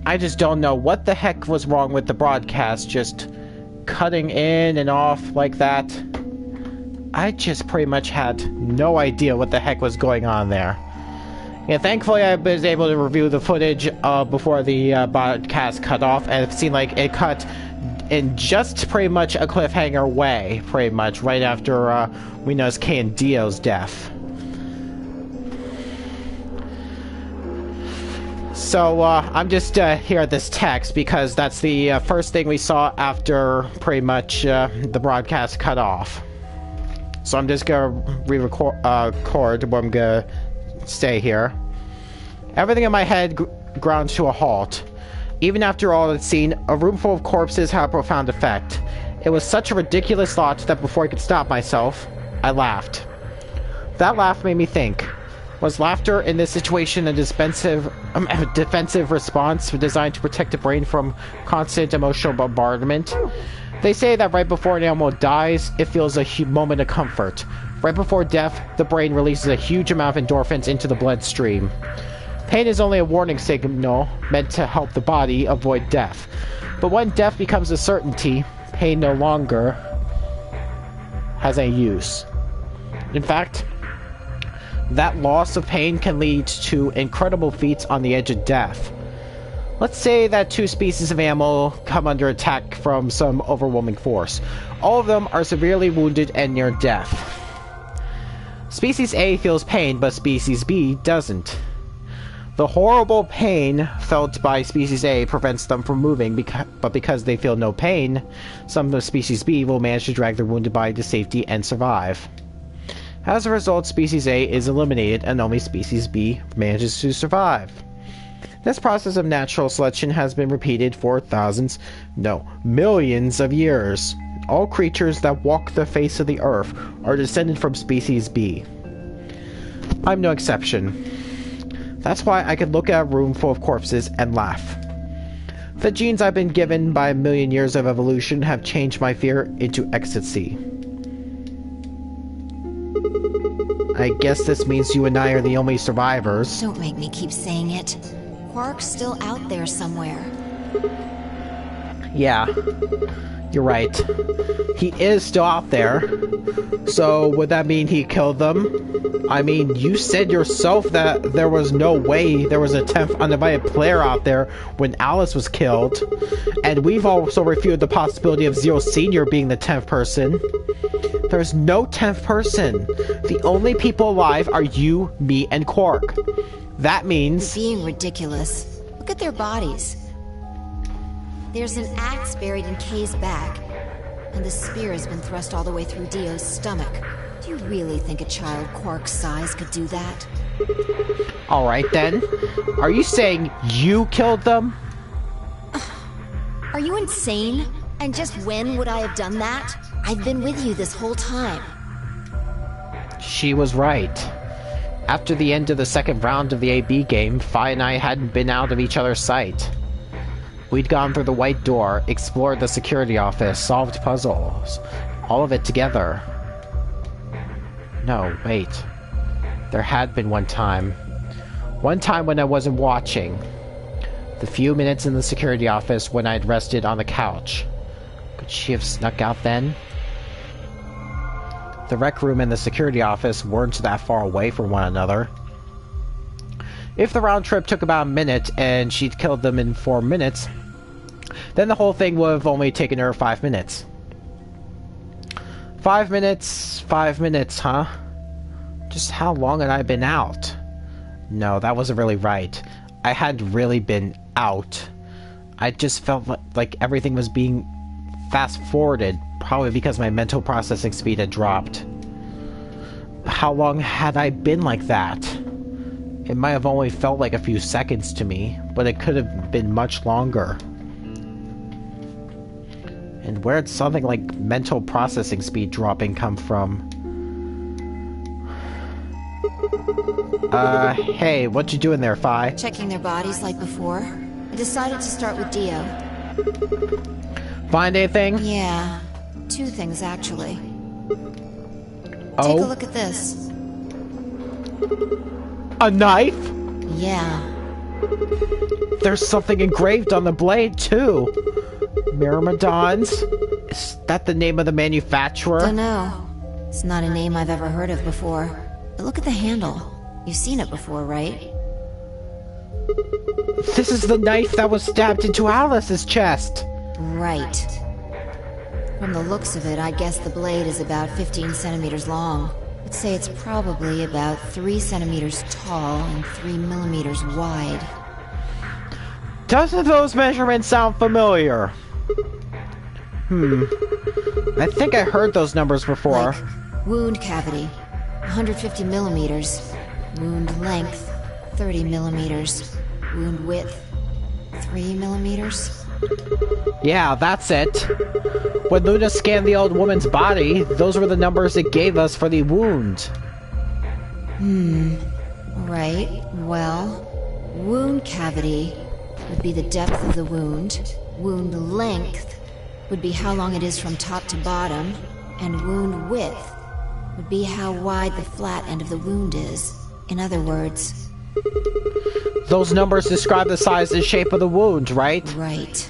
I just don't know what the heck was wrong with the broadcast, just cutting in and off like that. I just pretty much had no idea what the heck was going on there. Yeah, thankfully I was able to review the footage before the broadcast cut off, and it seemed like it cut in just pretty much a cliffhanger way, pretty much, right after we noticed Kay and Dio's death. So, I'm just here at this text because that's the first thing we saw after pretty much the broadcast cut off. So I'm just gonna re-record where I'm gonna stay here. Everything in my head ground to a halt. Even after all I'd seen, a room full of corpses had a profound effect. It was such a ridiculous thought that before I could stop myself, I laughed. That laugh made me think. Was laughter in this situation a defensive response designed to protect the brain from constant emotional bombardment? They say that right before an animal dies, it feels a moment of comfort. Right before death, the brain releases a huge amount of endorphins into the bloodstream. Pain is only a warning signal meant to help the body avoid death. But when death becomes a certainty, pain no longer has any use. In fact, that loss of pain can lead to incredible feats on the edge of death. Let's say that two species of animal come under attack from some overwhelming force. All of them are severely wounded and near death. Species A feels pain, but Species B doesn't. The horrible pain felt by Species A prevents them from moving, but because they feel no pain, some of Species B will manage to drag their wounded body to safety and survive. As a result, Species A is eliminated and only Species B manages to survive. This process of natural selection has been repeated for millions of years. All creatures that walk the face of the earth are descended from Species B. I'm no exception. That's why I could look at a room full of corpses and laugh. The genes I've been given by a million years of evolution have changed my fear into ecstasy. I guess this means you and I are the only survivors. Don't make me keep saying it. Quark's still out there somewhere. Yeah, you're right. He is still out there. So, would that mean he killed them? I mean, you said yourself that there was no way there was a 10th uninvited player out there when Alice was killed. And we've also refuted the possibility of Zero Senior being the 10th person. There's no 10th person. The only people alive are you, me, and Quark. That means... You're being ridiculous. Look at their bodies. There's an axe buried in Kay's back, and the spear has been thrust all the way through Dio's stomach. Do you really think a child Quark's size could do that? Alright then. Are you saying you killed them? Are you insane? And just when would I have done that? I've been with you this whole time. She was right. After the end of the second round of the AB game, Fi and I hadn't been out of each other's sight. We'd gone through the white door, explored the security office, solved puzzles. All of it together. No, wait. There had been one time. One time when I wasn't watching. The few minutes in the security office when I'd rested on the couch. Could she have snuck out then? The rec room and the security office weren't that far away from one another. If the round trip took about a minute and she'd killed them in 4 minutes, then the whole thing would have only taken her 5 minutes. 5 minutes, huh? Just how long had I been out? No, that wasn't really right. I hadn't really been out. I just felt like everything was being fast-forwarded, probably because my mental processing speed had dropped. How long had I been like that? It might have only felt like a few seconds to me, but it could have been much longer. And where did something like mental processing speed dropping come from? Hey, what you doing there, Fi? Checking their bodies like before. I decided to start with Dio. Find anything? Yeah, 2 things actually. Oh? Take a look at this. A knife? Yeah. there's something engraved on the blade, too. Myrmidons? Is that the name of the manufacturer? Dunno. It's not a name I've ever heard of before. But look at the handle. You've seen it before, right? This is the knife that was stabbed into Alice's chest. Right. From the looks of it, I guess the blade is about 15 centimeters long. I'd say it's probably about 3 centimeters tall and 3 millimeters wide. Doesn't those measurements sound familiar? I think I heard those numbers before. Like wound cavity, 150 millimeters. Wound length, 30 millimeters. Wound width, 3 millimeters. Yeah, that's it. When Luna scanned the old woman's body, those were the numbers it gave us for the wound. Right, well, wound cavity would be the depth of the wound. Wound length would be how long it is from top to bottom. And wound width would be how wide the flat end of the wound is. In other words... Those numbers describe the size and shape of the wound, right? Right.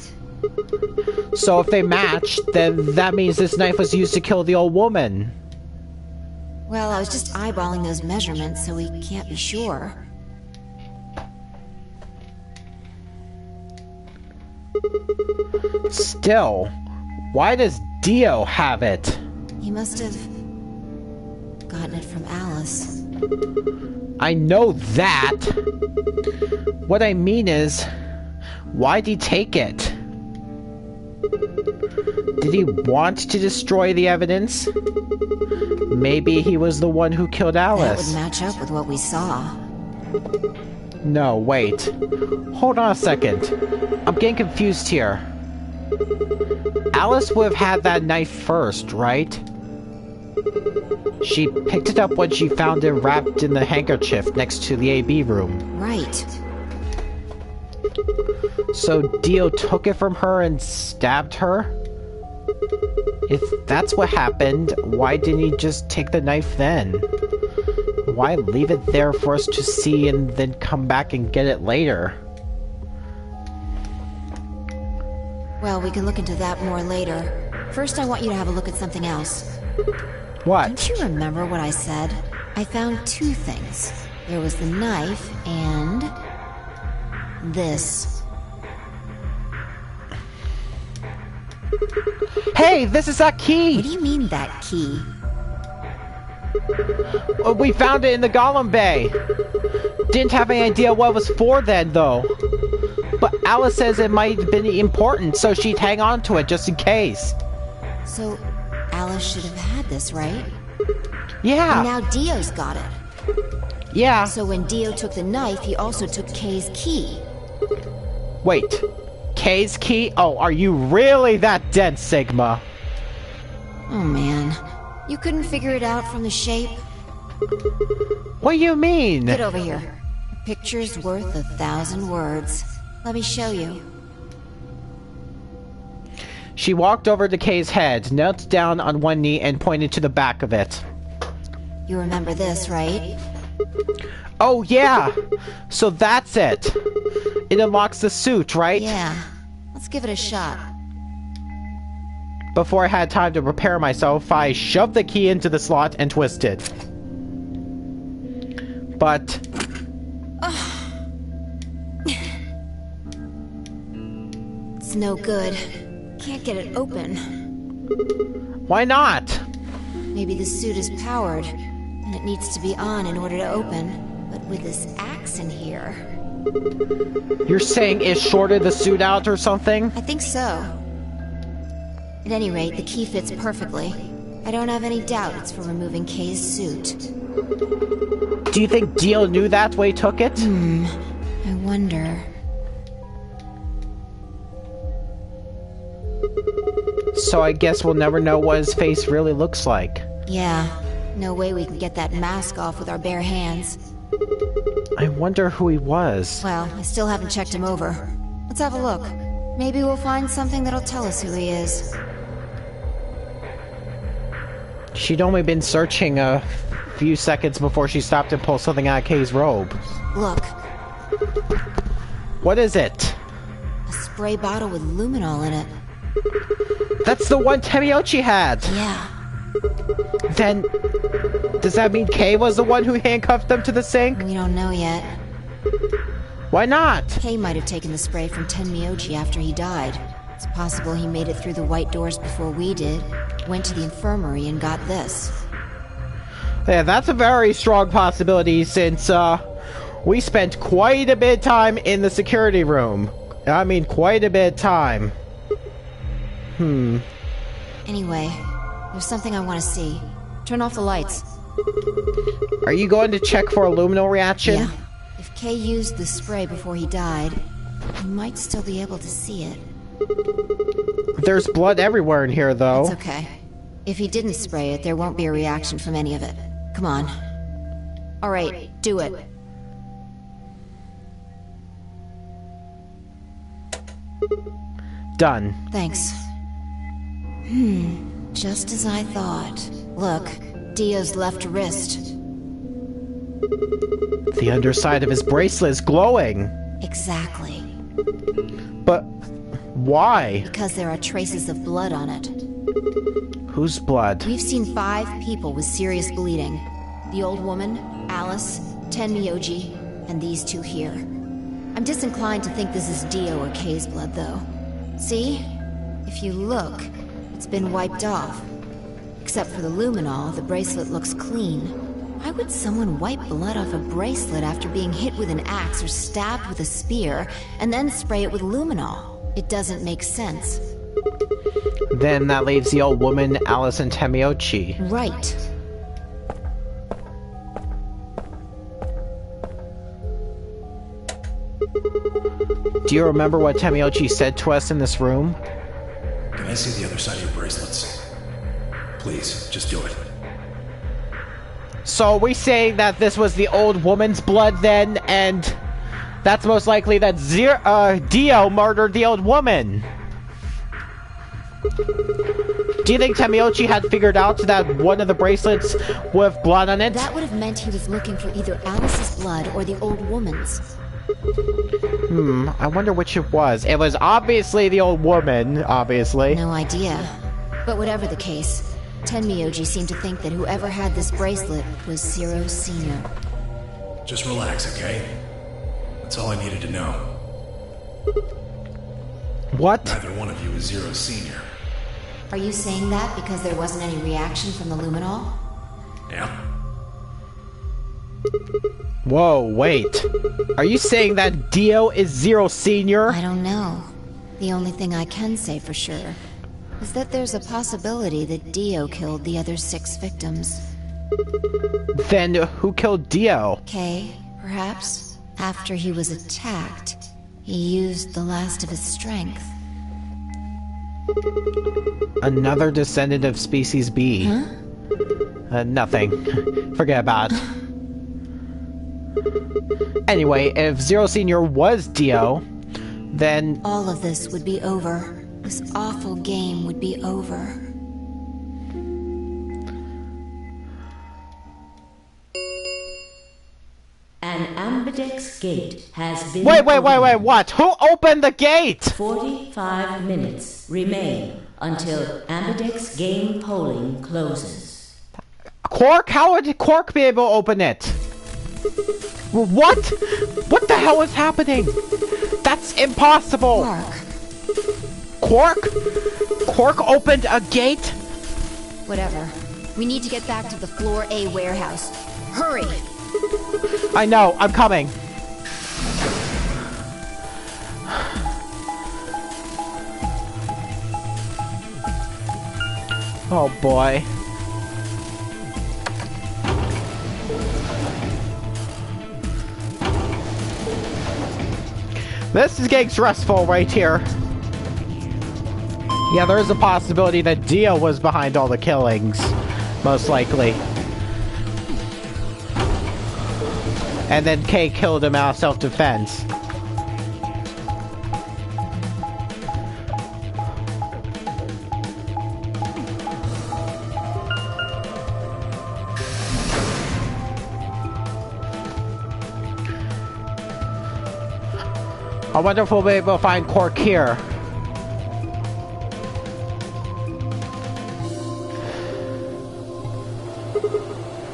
So if they match, then that means this knife was used to kill the old woman. Well, I was just eyeballing those measurements, so we can't be sure. Still, why does Dio have it? He must have gotten it from Alice. I know that. What I mean is, why'd he take it? Did he want to destroy the evidence? Maybe he was the one who killed Alice. That would match up with what we saw. No, wait. Hold on a second. I'm getting confused here. Alice would have had that knife first, right? She picked it up when she found it wrapped in the handkerchief next to the AB room. Right. So Dio took it from her and stabbed her? If that's what happened, why didn't he just take the knife then? Why leave it there for us to see and then come back and get it later? Well, we can look into that more later. First, I want you to have a look at something else. What? Don't you remember what I said? I found two things. There was the knife and... this. Hey, this is that key! What do you mean, that key? We found it in the Golem Bay! Didn't have any idea what it was for then, though. But Alice says it might have been important, so she'd hang on to it just in case. So, Alice should have had this, right? Yeah. And now Dio's got it. Yeah. So when Dio took the knife, he also took Kay's key. Wait. Kay's key? Oh, are you really that dead, Sigma? Oh man. You couldn't figure it out from the shape? What do you mean? Get over here. A picture's worth 1,000 words. Let me show you. She walked over to Kay's head, knelt down on one knee, and pointed to the back of it. You remember this, right? Oh, yeah! So that's it! It unlocks the suit, right? Yeah. Let's give it a shot. Before I had time to prepare myself, I shoved the key into the slot and twisted. But... It's no good. Can't get it open. why not? Maybe the suit is powered, and it needs to be on in order to open. But with this axe in here... You're saying it shorted the suit out or something? I think so. At any rate, the key fits perfectly. I don't have any doubt it's for removing Kay's suit. Do you think Dio knew that when he took it? I wonder... So I guess we'll never know what his face really looks like. Yeah. No way we can get that mask off with our bare hands. I wonder who he was. Well, I still haven't checked him over. Let's have a look. Maybe we'll find something that'll tell us who he is. She'd only been searching a few seconds before she stopped and pulled something out of Kay's robe. Look. What is it? A spray bottle with luminol in it. That's the one Temiochi had! Yeah. Then, does that mean Kay was the one who handcuffed them to the sink? We don't know yet. Why not? Kay might have taken the spray from Tenmyoji after he died. It's possible he made it through the white doors before we did, went to the infirmary and got this. Yeah, that's a very strong possibility since, we spent quite a bit of time in the security room. I mean, quite a bit of time. Anyway, there's something I want to see. Turn off the lights. Are you going to check for a luminal reaction? Yeah. If Kay used the spray before he died, he might still be able to see it. There's blood everywhere in here, though. It's okay. If he didn't spray it, there won't be a reaction from any of it. Come on. Alright, do it. Done. Thanks. Just as I thought. Look, Dio's left wrist. The underside of his bracelet is glowing. Exactly. But why? Because there are traces of blood on it. Whose blood? We've seen 5 people with serious bleeding. The old woman, Alice, Tenmyoji, and these 2 here. I'm disinclined to think this is Dio or Kay's blood, though. See? If you look, it's been wiped off. Except for the luminol, the bracelet looks clean. Why would someone wipe blood off a bracelet after being hit with an axe or stabbed with a spear, and then spray it with luminol? It doesn't make sense. Then that leaves the old woman, Alice, and Temiochi. Right. Do you remember what Temiochi said to us in this room? Can I see the other side of your bracelets? Please, just do it. So are we saying that this was the old woman's blood then, and that's most likely that Dio murdered the old woman? Do you think Temiochi had figured out that one of the bracelets with blood on it? That would have meant he was looking for either Alice's blood or the old woman's. I wonder which it was. It was obviously the old woman, obviously. No idea. But whatever the case, Tenmyoji seemed to think that whoever had this bracelet was Zero Senior. Just relax, okay? That's all I needed to know. What? Neither one of you is Zero Senior. Are you saying that because there wasn't any reaction from the luminol? Yeah? Whoa, wait. Are you saying that Dio is Zero Senior? I don't know. The only thing I can say for sure is that there's a possibility that Dio killed the other 6 victims. Then who killed Dio? Kay, perhaps? After he was attacked, he used the last of his strength. Another descendant of Species B. Huh? Nothing. Forget about it. Anyway, if Zero Senior was Dio, then... all of this would be over. This awful game would be over. An ambidex gate has been... Wait, what? Who opened the gate? 45 minutes remain until ambidex game polling closes. Quark? How would Quark be able to open it? What? What the hell is happening? That's impossible! Quark. Quark? Quark opened a gate? Whatever. We need to get back to the Floor A warehouse. Hurry! I know, I'm coming. Oh boy. This is getting stressful right here. Yeah, there is a possibility that Dio was behind all the killings. Most likely. And then Kay killed him out of self-defense. I wonder if we'll be able to find Cork here.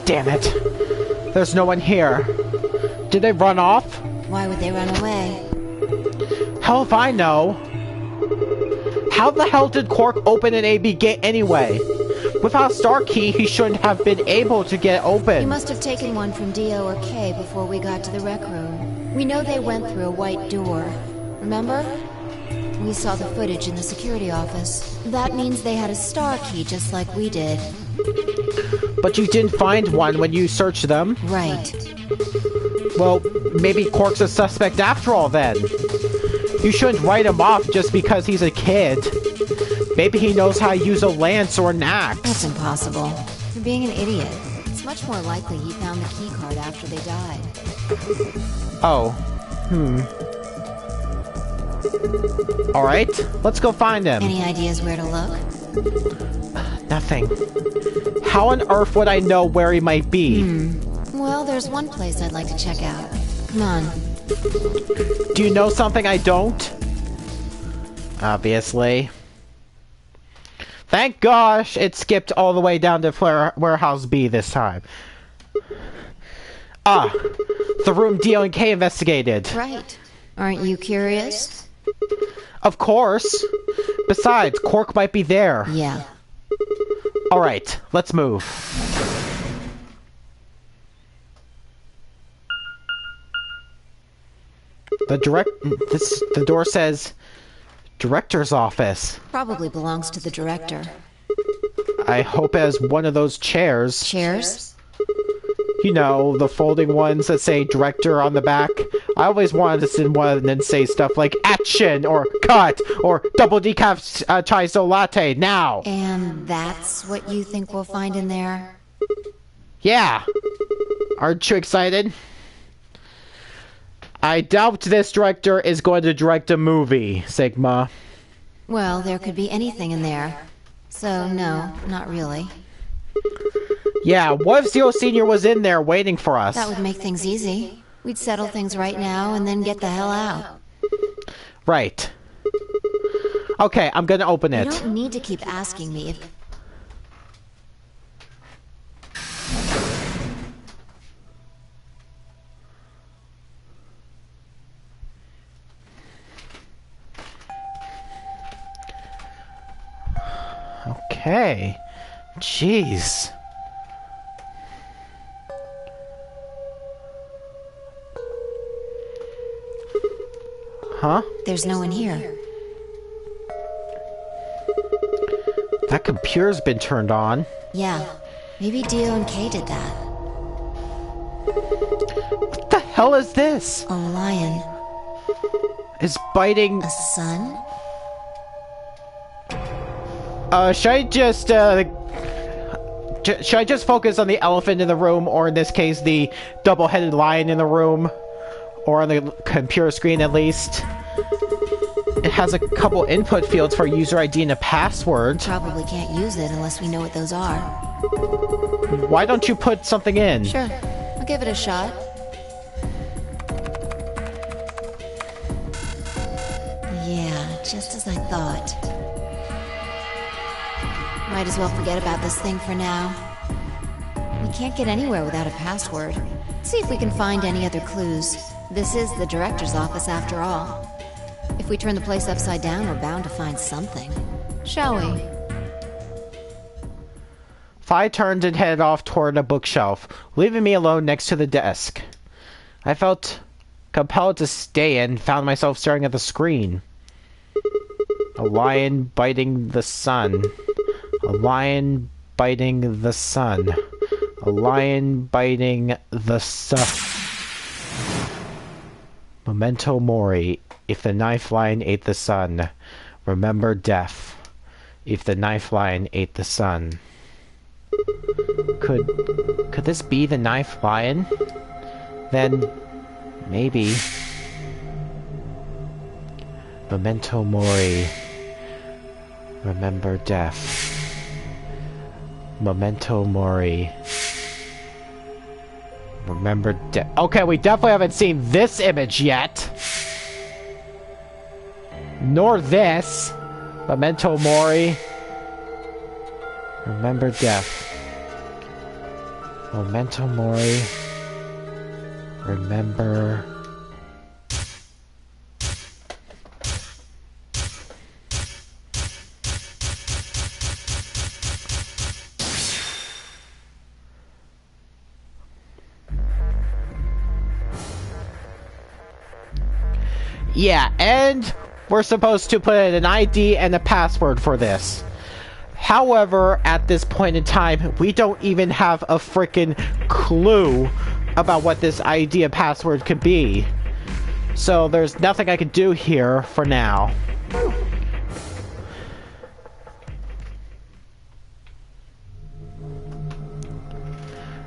Damn it. There's no one here. Did they run off? Why would they run away? Hell if I know. How the hell did Cork open an AB gate anyway? Without a star key, he shouldn't have been able to get open. He must have taken one from Dio or Kay before we got to the rec room. We know they went through a white door. Remember? We saw the footage in the security office. That means they had a star key just like we did. But you didn't find one when you searched them. Right. Well, maybe Cork's a suspect after all then. You shouldn't write him off just because he's a kid. Maybe he knows how to use a lance or an axe. That's impossible. You're being an idiot. It's much more likely he found the key card after they died. Oh. Alright, let's go find him. Any ideas where to look? Nothing. How on earth would I know where he might be? Well, there's one place I'd like to check out. Come on. Do you know something I don't? Obviously. Thank gosh it skipped all the way down to Warehouse B this time. Ah, the room Dio and Kay investigated. Right. Aren't you curious? Of course. Besides, Cork might be there. Yeah. Alright, let's move. The door says Director's office. Probably belongs to the director. I hope it has one of those chairs. Chairs? You know, the folding ones that say director on the back. I always wanted to sit one and then say stuff like action or cut or double decaf chaiso latte now. And that's what you think we'll find in there? Yeah. Aren't you excited? I doubt this director is going to direct a movie, Sigma. Well, there could be anything in there. So, no, not really. Yeah, what if Zero Senior was in there waiting for us? That would make things easy. We'd settle things right now and then get the hell out. Right. Okay, I'm gonna open it. You don't need to keep asking me if... Okay. Jeez. Huh? There's no one here. That computer's been turned on. Yeah. Maybe Dio and Kay did that. What the hell is this? A lion. Is biting... A sun? Should I just focus on the elephant in the room, or in this case, the double-headed lion in the room? Or on the computer screen, at least. It has a couple input fields for user ID and a password. Probably can't use it unless we know what those are. Why don't you put something in? Sure. I'll give it a shot. Yeah, just as I thought. Might as well forget about this thing for now. We can't get anywhere without a password. See if we can find any other clues. This is the director's office after all. If we turn the place upside down, we're bound to find something. Shall we? Fi turned and headed off toward a bookshelf, leaving me alone next to the desk. I felt compelled to stay and found myself staring at the screen. A lion biting the sun. A lion biting the sun. A lion biting the sun. Memento mori. If the knife lion ate the sun, remember death. If the knife lion ate the sun. Could this be the knife lion? Then, maybe. Memento mori. Remember death. Memento mori. Remember death. Okay, we definitely haven't seen this image yet. Nor this. Memento Mori. Remember death. Memento Mori. Remember... Yeah, and we're supposed to put in an ID and a password for this. However, at this point in time, we don't even have a freaking clue about what this ID and password could be. So there's nothing I can do here for now.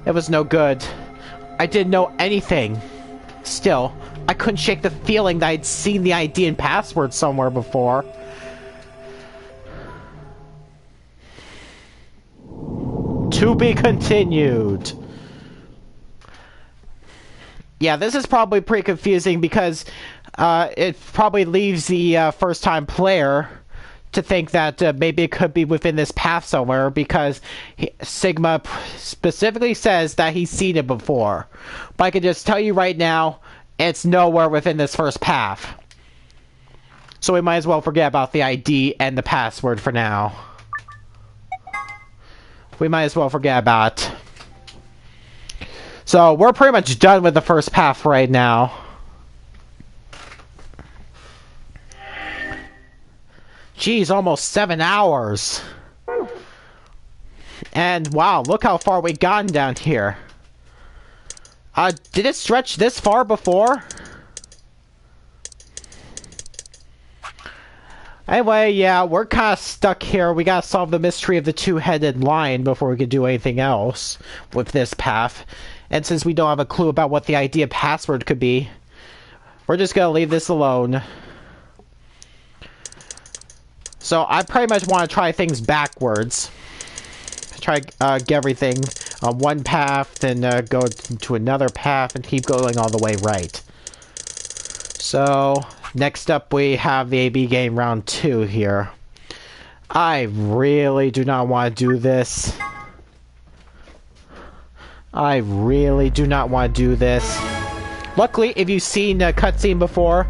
It was no good. I didn't know anything. Still, I couldn't shake the feeling that I'd seen the ID and password somewhere before. To be continued. Yeah, this is probably pretty confusing because it probably leaves the first-time player to think that maybe it could be within this path somewhere because Sigma specifically says that he's seen it before. But I can just tell you right now, it's nowhere within this first path. So we might as well forget about the ID and the password for now. We might as well forget about it. So we're pretty much done with the first path right now. Geez, almost 7 hours. And wow, look how far we've gotten down here. Did it stretch this far before? Anyway, yeah, we're kind of stuck here. We gotta solve the mystery of the two-headed lion before we can do anything else with this path. And since we don't have a clue about what the idea password could be, we're just gonna leave this alone. So I pretty much want to try things backwards. Try get everything on one path, then go to another path, and keep going all the way right. So next up we have the AB game round 2 here. I really do not want to do this. I really do not want to do this. Luckily, if you've seen a cutscene before,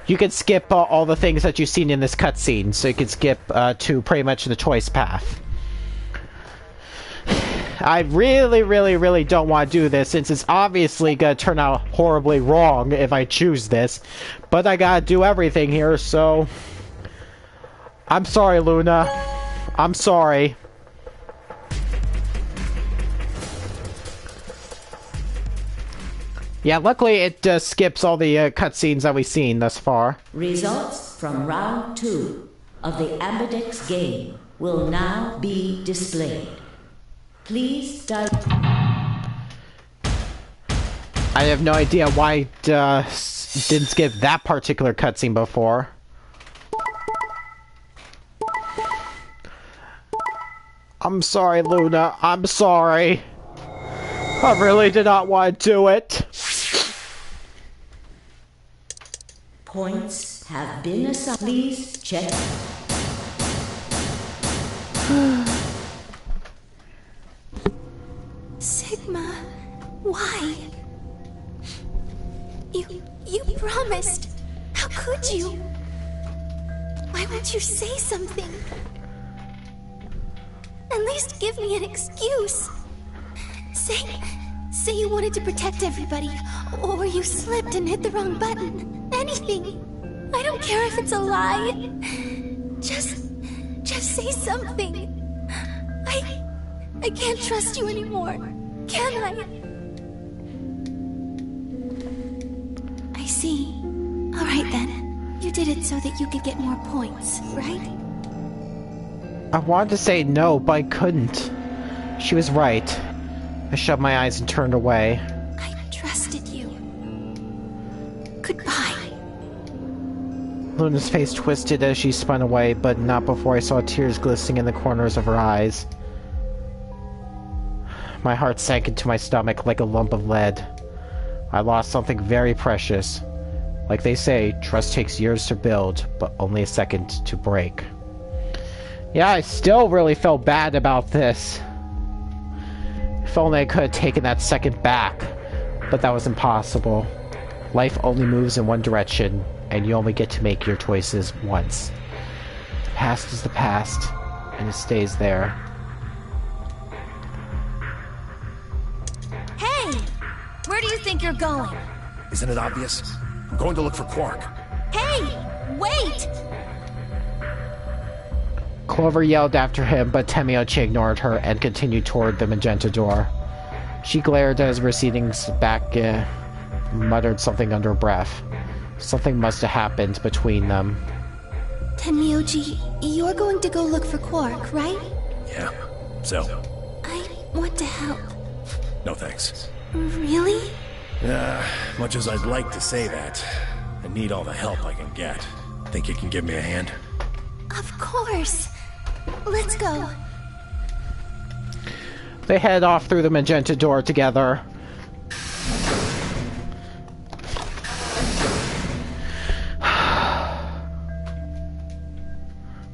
you can skip all the things that you've seen in this cutscene, so you can skip to pretty much the choice path. I really don't want to do this, since it's obviously gonna turn out horribly wrong if I choose this. But I gotta do everything here, so... I'm sorry, Luna. I'm sorry. Yeah, luckily it skips all the cutscenes that we've seen thus far. Results from round 2 of the Ambidex game will now be displayed. Please I have no idea why it didn't skip that particular cutscene before. I'm sorry, Luna. I'm sorry. I really did not want to do it. Points have been assigned. Please check. Sigma, why? You promised. How could you? Why won't you say something? At least give me an excuse. Say you wanted to protect everybody, or you slipped and hit the wrong button. Anything. I don't care if it's a lie. Just say something. I can't trust you anymore, can I? I see. All right then. You did it so that you could get more points, right? I wanted to say no, but I couldn't. She was right. I shut my eyes and turned away. I trusted you. Goodbye. Luna's face twisted as she spun away, but not before I saw tears glistening in the corners of her eyes. My heart sank into my stomach like a lump of lead. I lost something very precious. Like they say, trust takes years to build, but only a second to break. Yeah, I still really felt bad about this. If only I could have taken that second back, but that was impossible. Life only moves in one direction, and you only get to make your choices once. The past is the past, and it stays there. Hey! Where do you think you're going? Isn't it obvious? I'm going to look for Quark. Hey! Wait! Clover yelled after him, but Temiochi ignored her and continued toward the magenta door. She glared at his receding back, muttered something under her breath. Something must have happened between them. Tenmyoji, you're going to go look for Quark, right? Yeah. So? I want to help. No thanks. Really? Much as I'd like to say that, I need all the help I can get. Think you can give me a hand? Of course. Let's go. They head off through the magenta door together.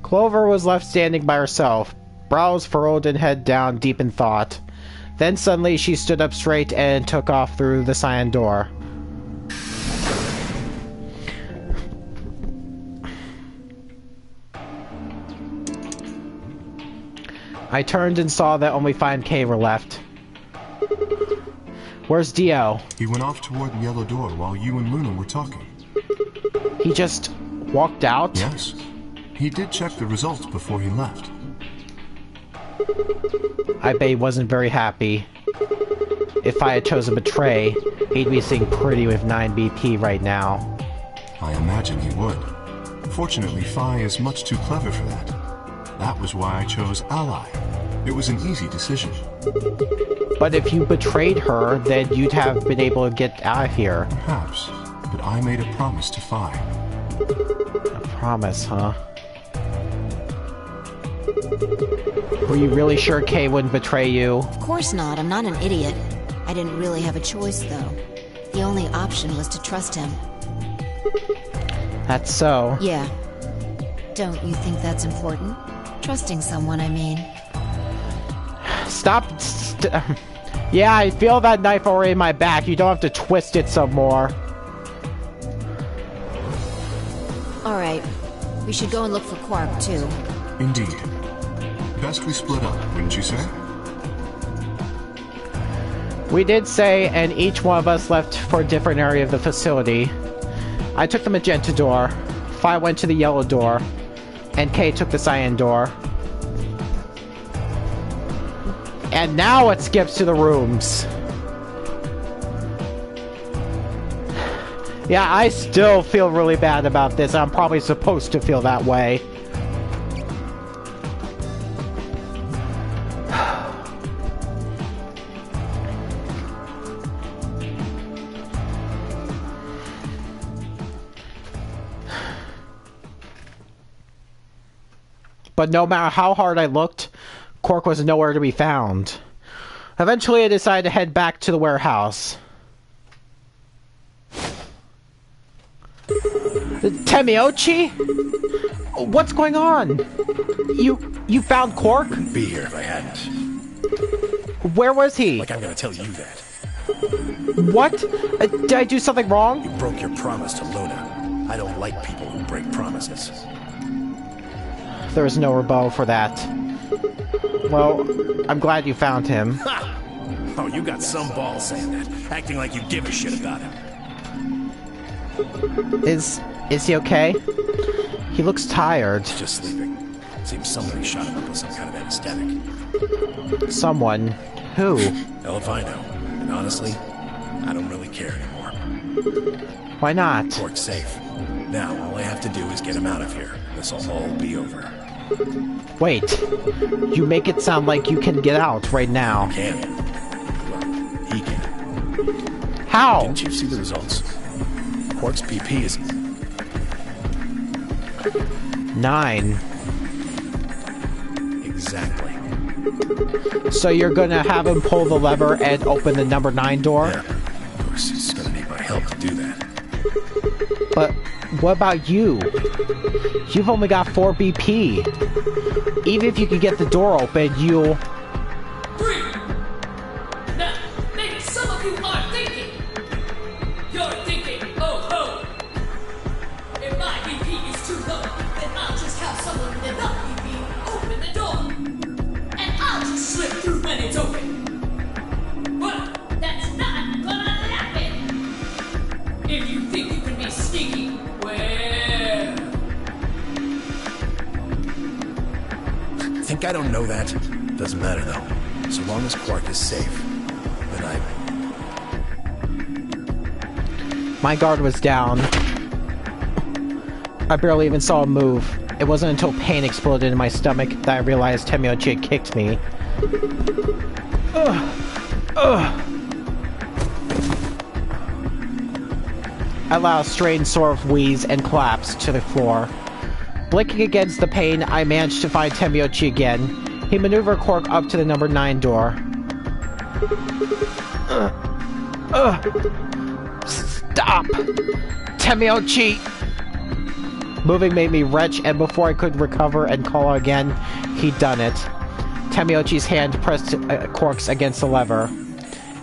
Clover was left standing by herself, brows furrowed and head down, deep in thought. Then suddenly she stood up straight and took off through the cyan door. I turned and saw that only 5K were left. Where's Dio? He went off toward the yellow door while you and Luna were talking. He just walked out? Yes. He did check the results before he left. I bet he wasn't very happy. If I had chosen Betray, he'd be sitting pretty with 9 BP right now. I imagine he would. Fortunately, Phi is much too clever for that. That was why I chose Ally. It was an easy decision. But if you betrayed her, then you'd have been able to get out of here. Perhaps, but I made a promise to Phi. A promise, huh? Were you really sure Kay wouldn't betray you? Of course not. I'm not an idiot. I didn't really have a choice, though. The only option was to trust him. That's so. Yeah. Don't you think that's important? Trusting someone, I mean. Stop. Yeah, I feel that knife already in my back. You don't have to twist it some more. Alright. We should go and look for Quark, too. Indeed. Best we split up, wouldn't you say? We did say, and each one of us left for a different area of the facility. I took the magenta door, Phi went to the yellow door, and Kay took the cyan door. And now it skips to the rooms. Yeah, I still feel really bad about this. I'm probably supposed to feel that way. But no matter how hard I looked, Quark was nowhere to be found. Eventually I decided to head back to the warehouse. Temiochi? What's going on? You found Quark? Couldn't be here if I hadn't. Where was he? Like I'm gonna tell you that. What? Did I do something wrong? You broke your promise to Luna. I don't like people who break promises. There was no rebuttal for that. Well, I'm glad you found him. Ha! Oh, you got some balls saying that, acting like you give a shit about him. Is he okay? He looks tired. He's just sleeping. Seems somebody shot him up with some kind of anesthetic. Someone. Who? Hell if I know. And honestly, I don't really care anymore. Why not? Quark's safe. Now, all I have to do is get him out of here. This'll all be over. Wait. You make it sound like you can get out right now. Can. Well, he can. How? Didn't you see the results? Quark's PP is 9. exactly. So you're gonna have him pull the lever and open the number 9 door? Yeah. Of course, he's gonna need my help to do that. But what about you? You've only got 4 BP. Even if you can get the door open, you'll... Now, maybe some of you are thinking. You're thinking, oh ho. If my BP is too low, then I'll just have someone with enough BP open the door. And I'll just slip through when it's open. But that's not gonna happen. If you think you can be sneaky, well... Think I don't know that? Doesn't matter though. So long as Quark is safe, then My guard was down. I barely even saw him move. It wasn't until pain exploded in my stomach that I realized Temiochi had kicked me. I allowed a strained sort of wheeze and collapsed to the floor. Blinking against the pain, I managed to find Temiochi again. He maneuvered Quark up to the number 9 door. Stop! Temiochi! Moving made me retch, and before I could recover and call again, he'd done it. Temiochi's hand pressed Quark's against the lever.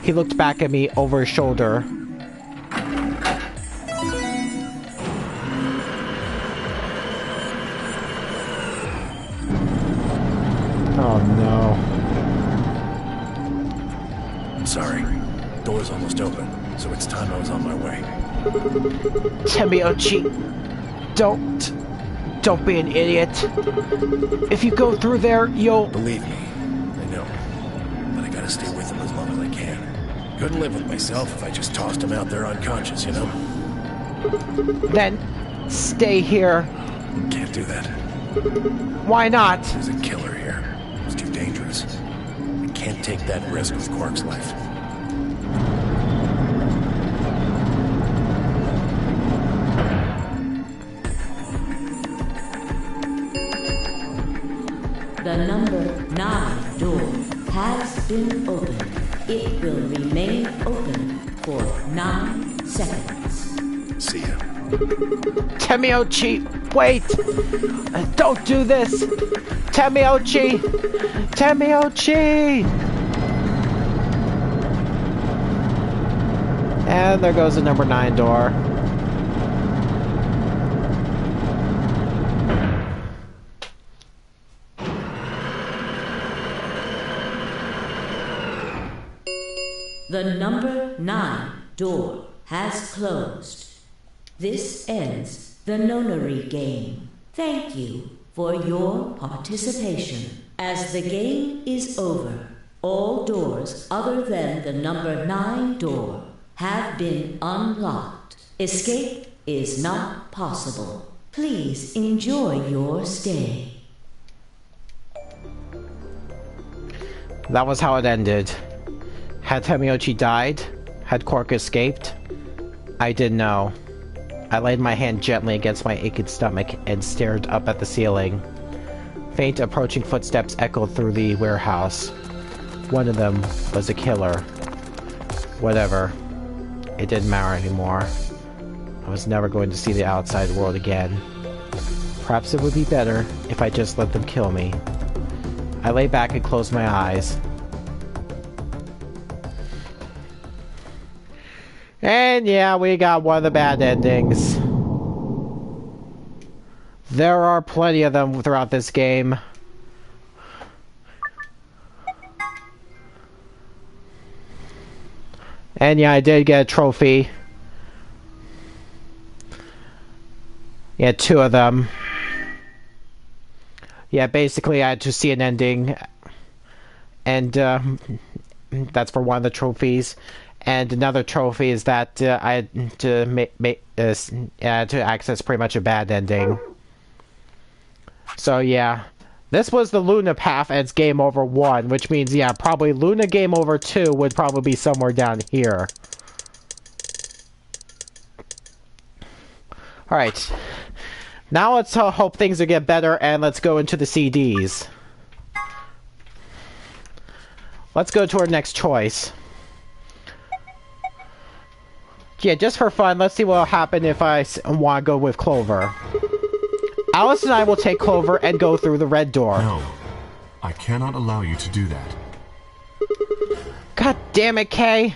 He looked back at me over his shoulder. Oh no. I'm sorry. Door's almost open, so it's time I was on my way. Temiochi, don't be an idiot. If you go through there, you'll... Believe me, I know. But I gotta stay with him as long as I can. Couldn't live with myself if I just tossed him out there unconscious, you know? Then, stay here. Can't do that. Why not? There's a killer here. It's too dangerous. I can't take that risk with Quark's life. The number 9 door has been opened. It will remain open for 9 seconds. See ya. Temiochi, wait! Don't do this! Temiochi! Temiochi! And there goes the number 9 door. The number 9 door has closed. This ends the Nonary Game. Thank you for your participation. As the game is over, all doors other than the number 9 door have been unlocked. Escape is not possible. Please enjoy your stay. That was how it ended. Had Temiochi died? Had Quark escaped? I didn't know. I laid my hand gently against my aching stomach and stared up at the ceiling. Faint approaching footsteps echoed through the warehouse. One of them was a killer. Whatever. It didn't matter anymore. I was never going to see the outside world again. Perhaps it would be better if I just let them kill me. I lay back and closed my eyes. And yeah, we got one of the bad endings. There are plenty of them throughout this game. And yeah, I did get a trophy. Yeah, 2 of them. Yeah, basically I had to see an ending. And that's for one of the trophies. And another trophy is that I had to access pretty much a bad ending. So yeah, this was the Luna path and it's Game Over 1, which means yeah, probably Luna Game Over 2 would probably be somewhere down here. Alright, now let's hope things will get better and let's go into the CDs. Let's go to our next choice. Yeah, just for fun, let's see what'll happen if I want to go with Clover. Alice and I will take Clover and go through the red door. No, I cannot allow you to do that. God damn it, Kay.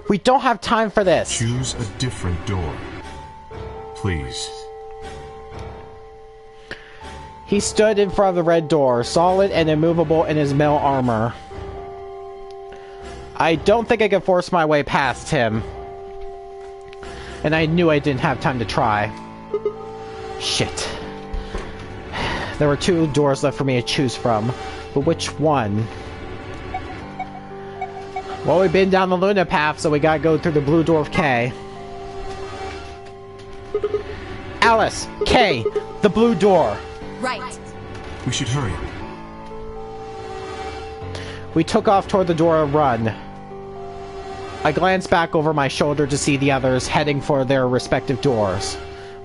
We don't have time for this. Choose a different door. Please. He stood in front of the red door, solid and immovable in his metal armor. I don't think I could force my way past him. And I knew I didn't have time to try. Shit. There were 2 doors left for me to choose from, but which one? Well, we've been down the Luna path, so we gotta go through the blue door of K. Alice! K! The blue door! Right. We should hurry. We took off toward the door and run. I glanced back over my shoulder to see the others heading for their respective doors.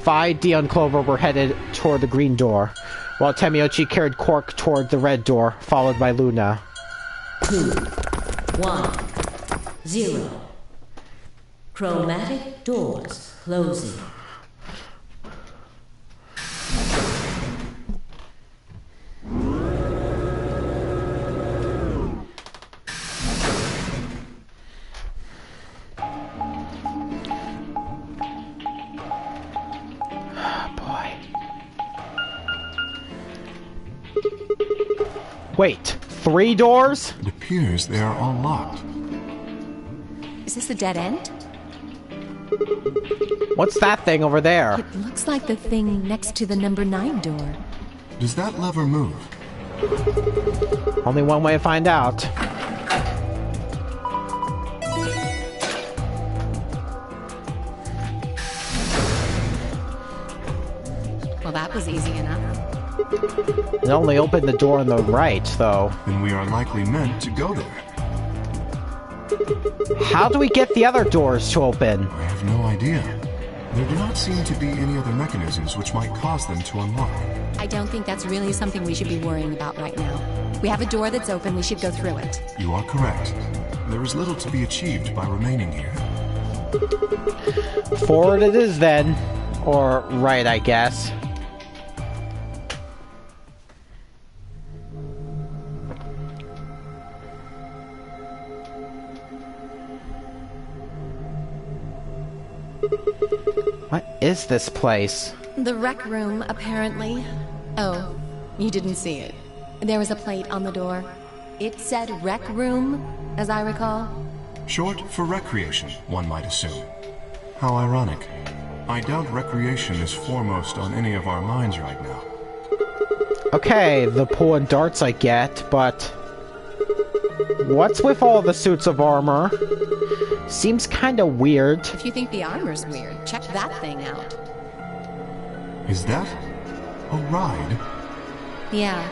Vi, Dia, and Clover were headed toward the green door, while Temiochi carried Quark toward the red door, followed by Luna. 2, 1, 0. Chromatic doors closing. Wait, 3 doors? It appears they are all locked. Is this a dead end? What's that thing over there? It looks like the thing next to the number 9 door. Does that lever move? Only one way to find out. Well, that was easy enough. It only opened the door on the right, though. Then we are likely meant to go there. How do we get the other doors to open? I have no idea. There do not seem to be any other mechanisms which might cause them to unlock. I don't think that's really something we should be worrying about right now. We have a door that's open, we should go through it. You are correct. There is little to be achieved by remaining here. Forward it is then. Or right, I guess. What is this place? The rec room, apparently. Oh, you didn't see it. There was a plate on the door. It said rec room, as I recall. Short for recreation, one might assume. How ironic. I doubt recreation is foremost on any of our minds right now. Okay, the pool and darts I get, but... what's with all the suits of armor? Seems kinda weird. If you think the armor's weird, check that thing out. Is that a ride? Yeah.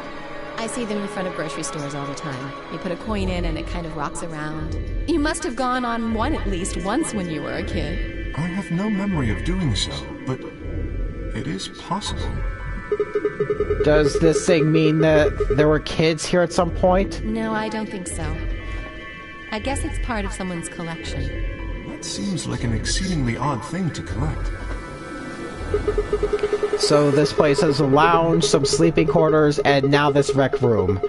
I see them in front of grocery stores all the time. You put a coin in and it kind of rocks around. You must have gone on one at least once when you were a kid. I have no memory of doing so, but it is possible. Does this thing mean that there were kids here at some point? No, I don't think so. I guess it's part of someone's collection. That seems like an exceedingly odd thing to collect. So this place has a lounge, some sleeping quarters, and now this rec room.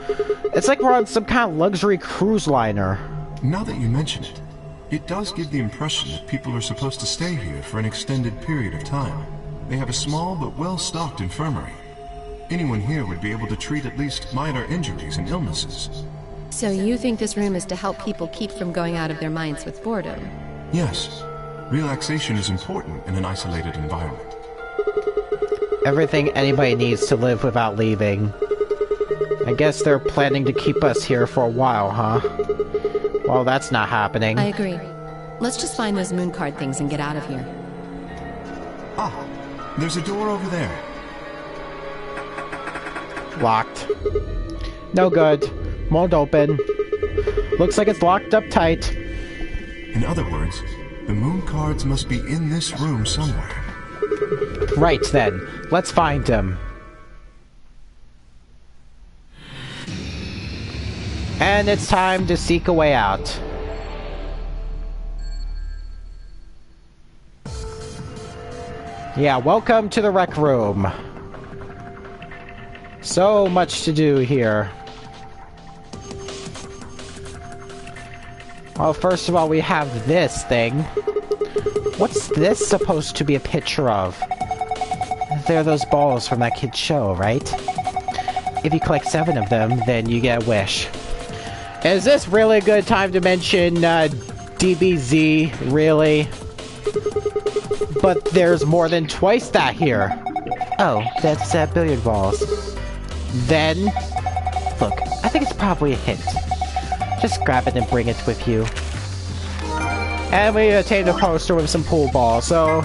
It's like we're on some kind of luxury cruise liner. Now that you mention it, it does give the impression that people are supposed to stay here for an extended period of time. They have a small but well-stocked infirmary. Anyone here would be able to treat at least minor injuries and illnesses. So you think this room is to help people keep from going out of their minds with boredom? Yes. Relaxation is important in an isolated environment. Everything anybody needs to live without leaving. I guess they're planning to keep us here for a while, huh? Well, that's not happening. I agree. Let's just find those moon card things and get out of here. Ah, there's a door over there. Locked. No good. Won't open. Looks like it's locked up tight. In other words, the moon cards must be in this room somewhere. Right then. Let's find him. And it's time to seek a way out. Yeah, welcome to the rec room. So much to do here. Well, first of all, we have this thing. What's this supposed to be a picture of? They're those balls from that kid's show, right? If you collect 7 of them, then you get a wish. Is this really a good time to mention DBZ? Really? But there's more than twice that here. Oh, that's billiard balls. Then, look, I think it's probably a hint. Just grab it and bring it with you. And we obtained a poster with some pool balls. So,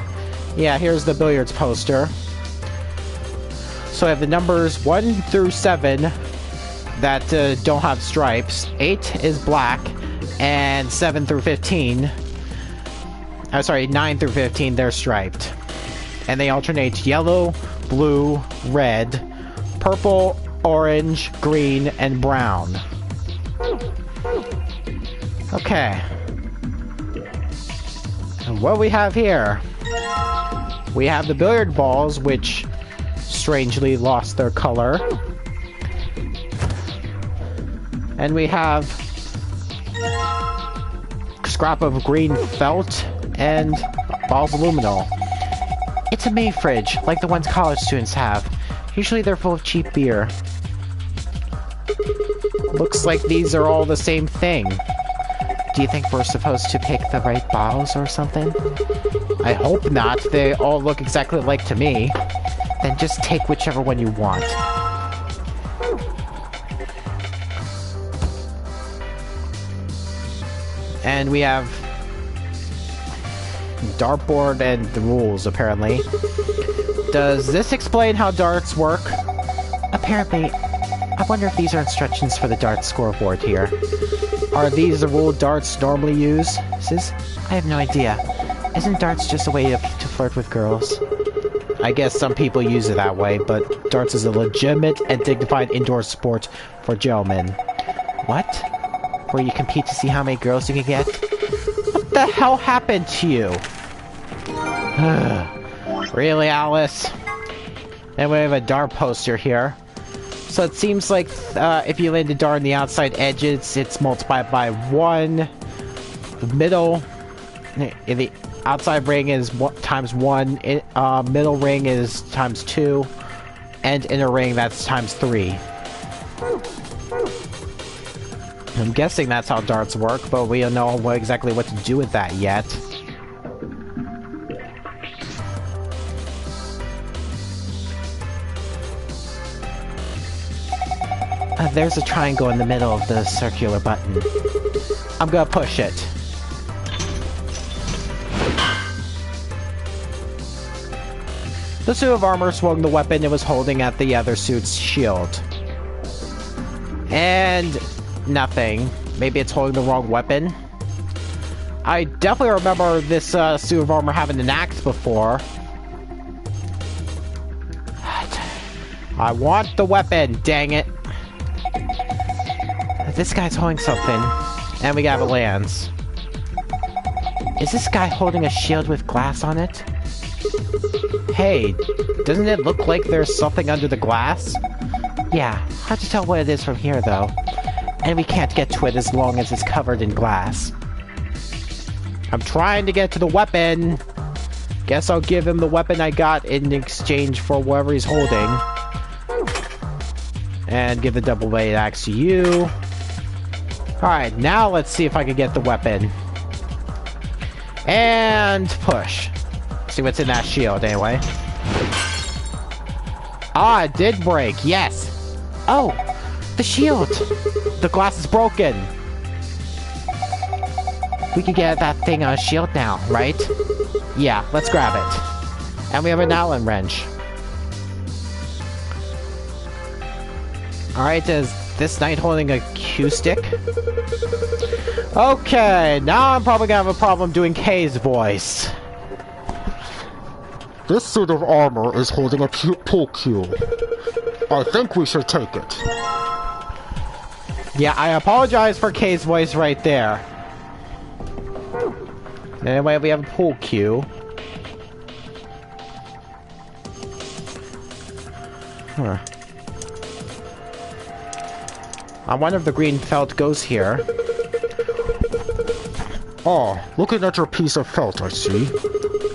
yeah, here's the billiards poster. So I have the numbers 1 through 7 that don't have stripes. 8 is black, and 7 through 15... I'm sorry, 9 through 15, they're striped. And they alternate yellow, blue, red, purple, orange, green, and brown. Okay. And what we have here? We have the billiard balls, which strangely lost their color. And we have a scrap of green felt and balls of luminol. It's a May fridge, like the ones college students have. Usually they're full of cheap beer. Looks like these are all the same thing. Do you think we're supposed to pick the right bottles or something? I hope not. They all look exactly alike to me. Then just take whichever one you want. And we have dartboard and the rules, apparently. Does this explain how darts work? Apparently. I wonder if these are instructions for the darts scoreboard here. Are these the rule darts normally use? I have no idea. Isn't darts just a way to flirt with girls? I guess some people use it that way, but darts is a legitimate and dignified indoor sport for gentlemen. What? Where you compete to see how many girls you can get? What the hell happened to you? Really, Alice? And we have a dart poster here. So it seems like if you land a dart on the outside edges, it's multiplied by 1. The middle, in the outside ring is times 1. Middle ring is times 2, and inner ring that's times 3. I'm guessing that's how darts work, but we don't know exactly what to do with that yet. There's a triangle in the middle of the circular button. I'm gonna push it. The suit of armor swung the weapon it was holding at the other suit's shield. And nothing. Maybe it's holding the wrong weapon? I definitely remember this suit of armor having an axe before. I want the weapon, dang it. This guy's holding something. And we got a lance. Is this guy holding a shield with glass on it? Hey, doesn't it look like there's something under the glass? Yeah, hard to tell what it is from here though. And we can't get to it as long as it's covered in glass. I'm trying to get to the weapon. Guess I'll give him the weapon I got in exchange for whatever he's holding. And give the double-bladed axe to you. Alright, now let's see if I can get the weapon. And push. See what's in that shield, anyway. Ah, it did break, yes! Oh, the shield! The glass is broken! We can get that thing on a shield now, right? Yeah, let's grab it. And we have an Allen wrench. Alright, is this knight holding a cue stick? Okay, now I'm probably gonna have a problem doing Kay's voice. This suit of armor is holding a pool cue. I think we should take it. Yeah, I apologize for Kay's voice right there. Anyway, we have a pool cue. Huh. I wonder if the green felt goes here. Oh, looking at your piece of felt, I see.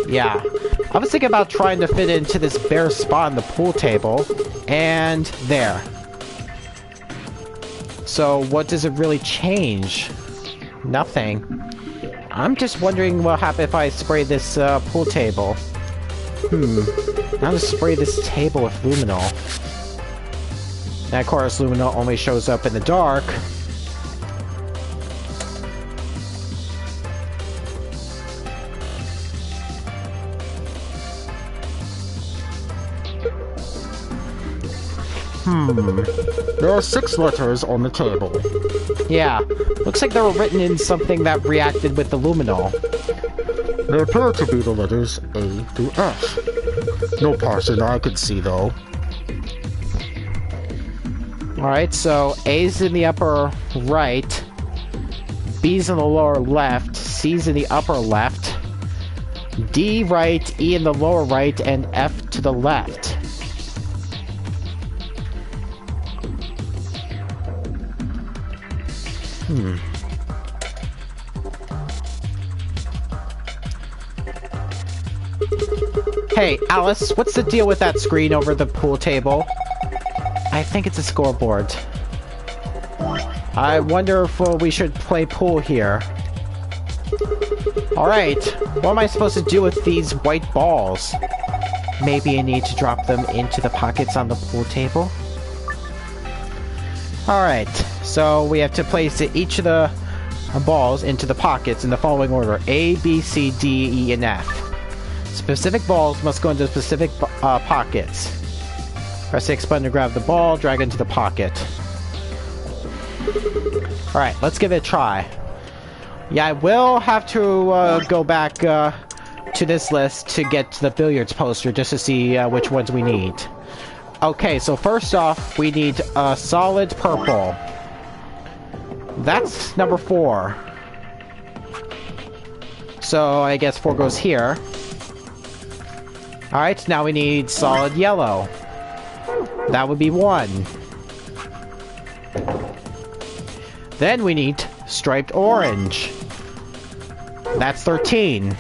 Yeah. I was thinking about trying to fit it into this bare spot on the pool table. And there. So what does it really change? Nothing. I'm just wondering what will happen if I spray this pool table. I'll just spray this table with luminol. And of course, luminol only shows up in the dark. There are 6 letters on the table. Yeah, looks like they were written in something that reacted with the luminol. They appear to be the letters A through F. No parsing I could see, though. Alright, so A's in the upper right, B's in the lower left, C's in the upper left, D right, E in the lower right, and F to the left. Hey, Alice, what's the deal with that screen over the pool table? I think it's a scoreboard. I wonder if we should play pool here. Alright, what am I supposed to do with these white balls? Maybe I need to drop them into the pockets on the pool table? Alright, so we have to place each of the balls into the pockets in the following order: A, B, C, D, E, and F. Specific balls must go into specific pockets. Press the X button to grab the ball, drag it into the pocket. Alright, let's give it a try. Yeah, I will have to go back to this list to get to the billiards poster just to see which ones we need. Okay, so first off, we need a solid purple. That's number 4. So I guess 4 goes here. Alright, now we need solid yellow. That would be 1. Then we need striped orange. That's 13.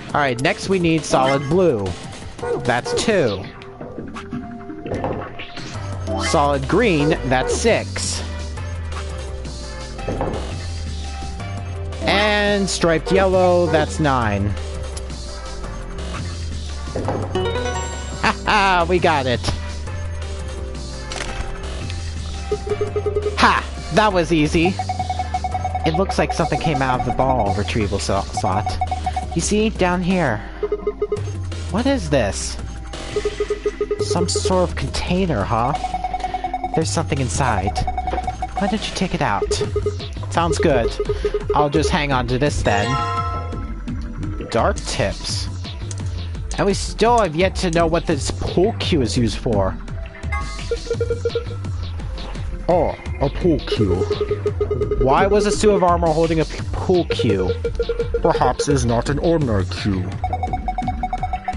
Alright, next we need solid blue. That's 2. Solid green, that's 6. And striped yellow, that's 9. Haha, we got it. Ha! That was easy. It looks like something came out of the ball retrieval slot. You see, down here. What is this? Some sort of container, huh? There's something inside. Why don't you take it out? Sounds good. I'll just hang on to this then. Dart tips. And we still have yet to know what this pool cue is used for. Oh, a pool cue. Why was a suit of armor holding a pool cue? Perhaps it's not an ordinary cue.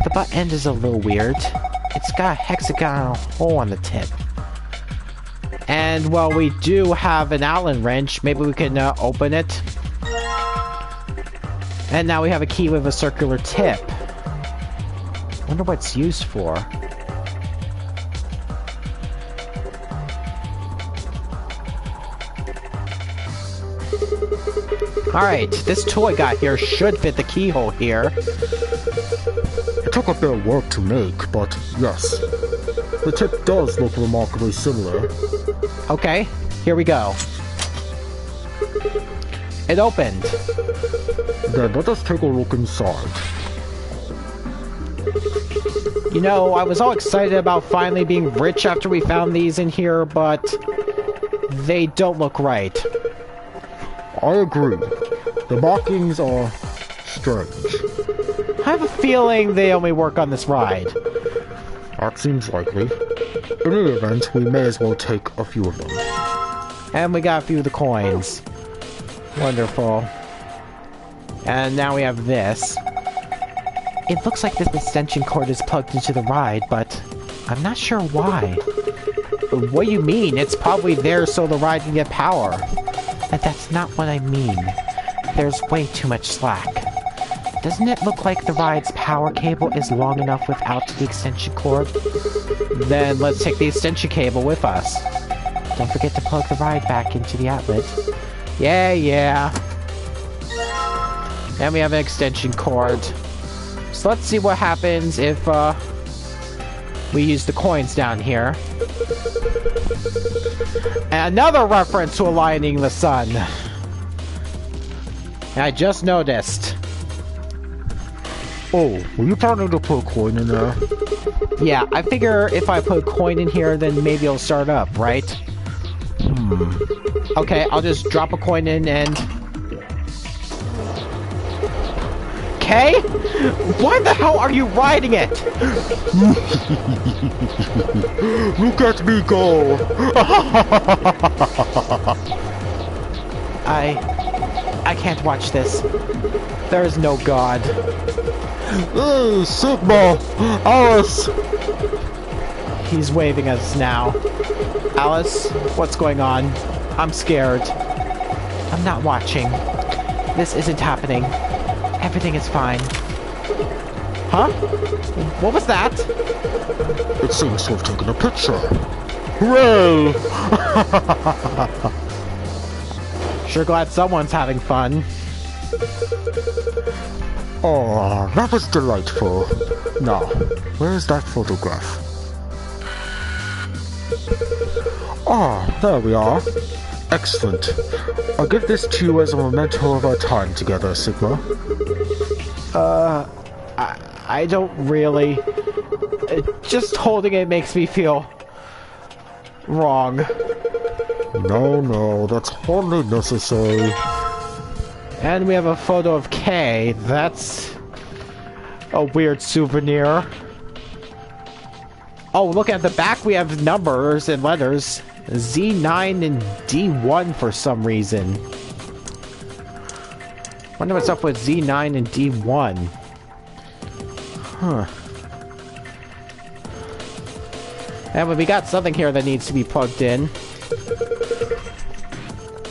The butt end is a little weird. It's got a hexagonal hole on the tip. And, well, we do have an Allen wrench. Maybe we can open it. And now we have a key with a circular tip. Wonder what it's used for. Alright, this tool I got here should fit the keyhole here. It took a bit of work to make, but yes. The tip does look remarkably similar. Okay, here we go. It opened. Then let us take a look inside. You know, I was all excited about finally being rich after we found these in here, but they don't look right. I agree. The markings are strange. I have a feeling they only work on this ride. That seems likely. In any event, we may as well take a few of them. And we got a few of the coins. Wonderful. And now we have this. It looks like this extension cord is plugged into the ride, but I'm not sure why. What do you mean? It's probably there so the ride can get power. But that's not what I mean. There's way too much slack. Doesn't it look like the ride's power cable is long enough without the extension cord? Then let's take the extension cable with us. Don't forget to plug the ride back into the outlet. Yeah. And we have an extension cord. So let's see what happens if we use the coins down here. And another reference to aligning the sun. I just noticed. Oh, were you planning to put a coin in there? Yeah, I figure if I put a coin in here, then maybe it'll start up, right? Okay, I'll just drop a coin in and... Okay? Why the hell are you riding it? Look at me go! I can't watch this. There is no God. Hey, Sigma! Alice! He's waving at us now. Alice, what's going on? I'm scared. I'm not watching. This isn't happening. Everything is fine. Huh? What was that? It seems to have taken a picture. Hooray! Sure glad someone's having fun. Oh, that was delightful. Now, where's that photograph? Ah, there we are. Excellent. I'll give this to you as a memento of our time together, Sigma. I don't really... Just holding it makes me feel... wrong. No, that's hardly necessary. And we have a photo of Kay. That's... a weird souvenir. Oh, look at the back, we have numbers and letters. Z9 and D1 for some reason. Wonder what's up with Z9 and D1. Huh. And we got something here that needs to be plugged in.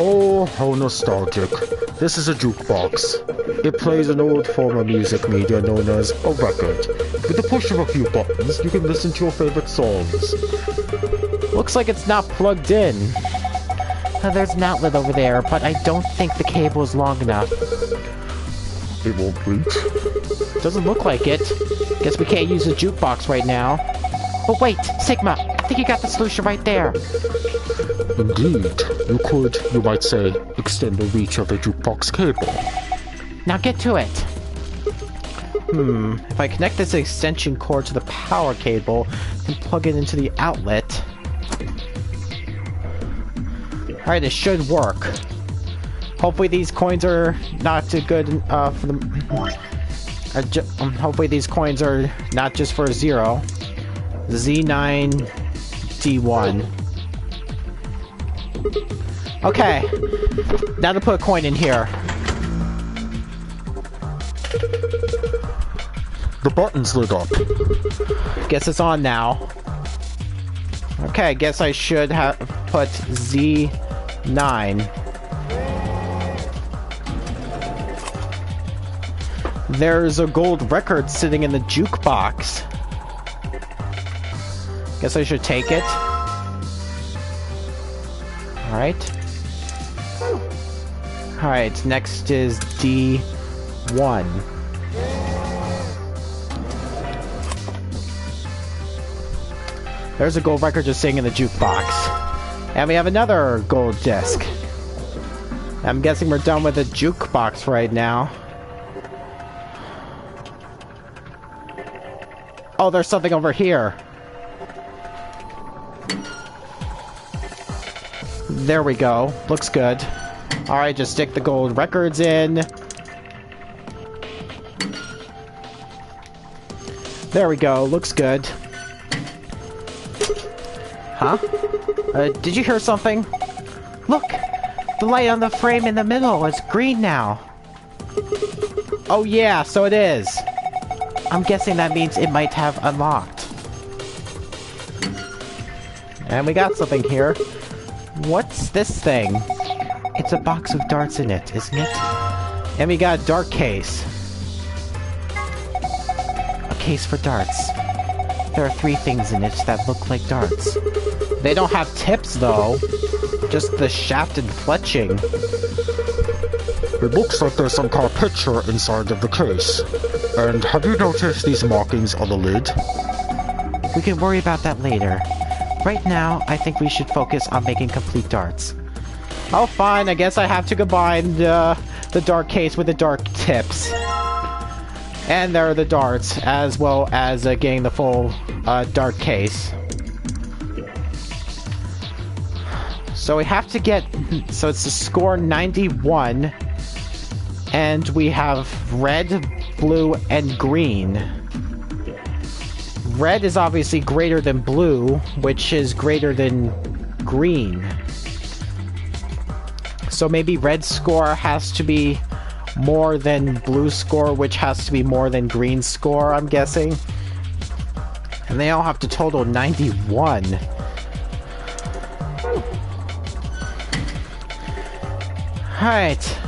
Oh, how nostalgic. This is a jukebox. It plays an old form of music media known as a record. With the push of a few buttons, you can listen to your favorite songs. Looks like it's not plugged in. There's an outlet over there, but I don't think the cable is long enough. It won't reach. Doesn't look like it. Guess we can't use the jukebox right now. Oh wait, Sigma, I think you got the solution right there. Indeed. You could, you might say, extend the reach of the jukebox cable. Now get to it. If I connect this extension cord to the power cable and plug it into the outlet... Alright, it should work. Hopefully these coins are not too good for the... hopefully these coins are not just for 0. Z9 D1. Okay. Now to put a coin in here. The button's lit up. Guess it's on now. Okay, I guess I should have put Z9. There's a gold record sitting in the jukebox. Guess I should take it. Alright. Alright, next is D1. There's a gold record just sitting in the jukebox. And we have another gold disc. I'm guessing we're done with the jukebox right now. Oh, there's something over here. There we go. Looks good. Alright, just stick the gold records in. There we go. Looks good. Huh? Did you hear something? Look! The light on the frame in the middle is green now. Oh yeah, so it is. I'm guessing that means it might have unlocked. And we got something here. What's this thing? It's a box with darts in it, isn't it? And we got a dart case. A case for darts. There are 3 things in it that look like darts. They don't have tips, though. Just the shaft and fletching. It looks like there's some kind of picture inside of the case. And have you noticed these markings on the lid? We can worry about that later. Right now, I think we should focus on making complete darts. Oh, fine. I guess I have to combine the dart case with the dart tips. And there are the darts, as well as getting the full dart case. So we have to get... So it's a score 91. And we have red, blue, and green. Red is obviously greater than blue, which is greater than green. So maybe red score has to be more than blue score, which has to be more than green score, I'm guessing. And they all have to total 91. Alright.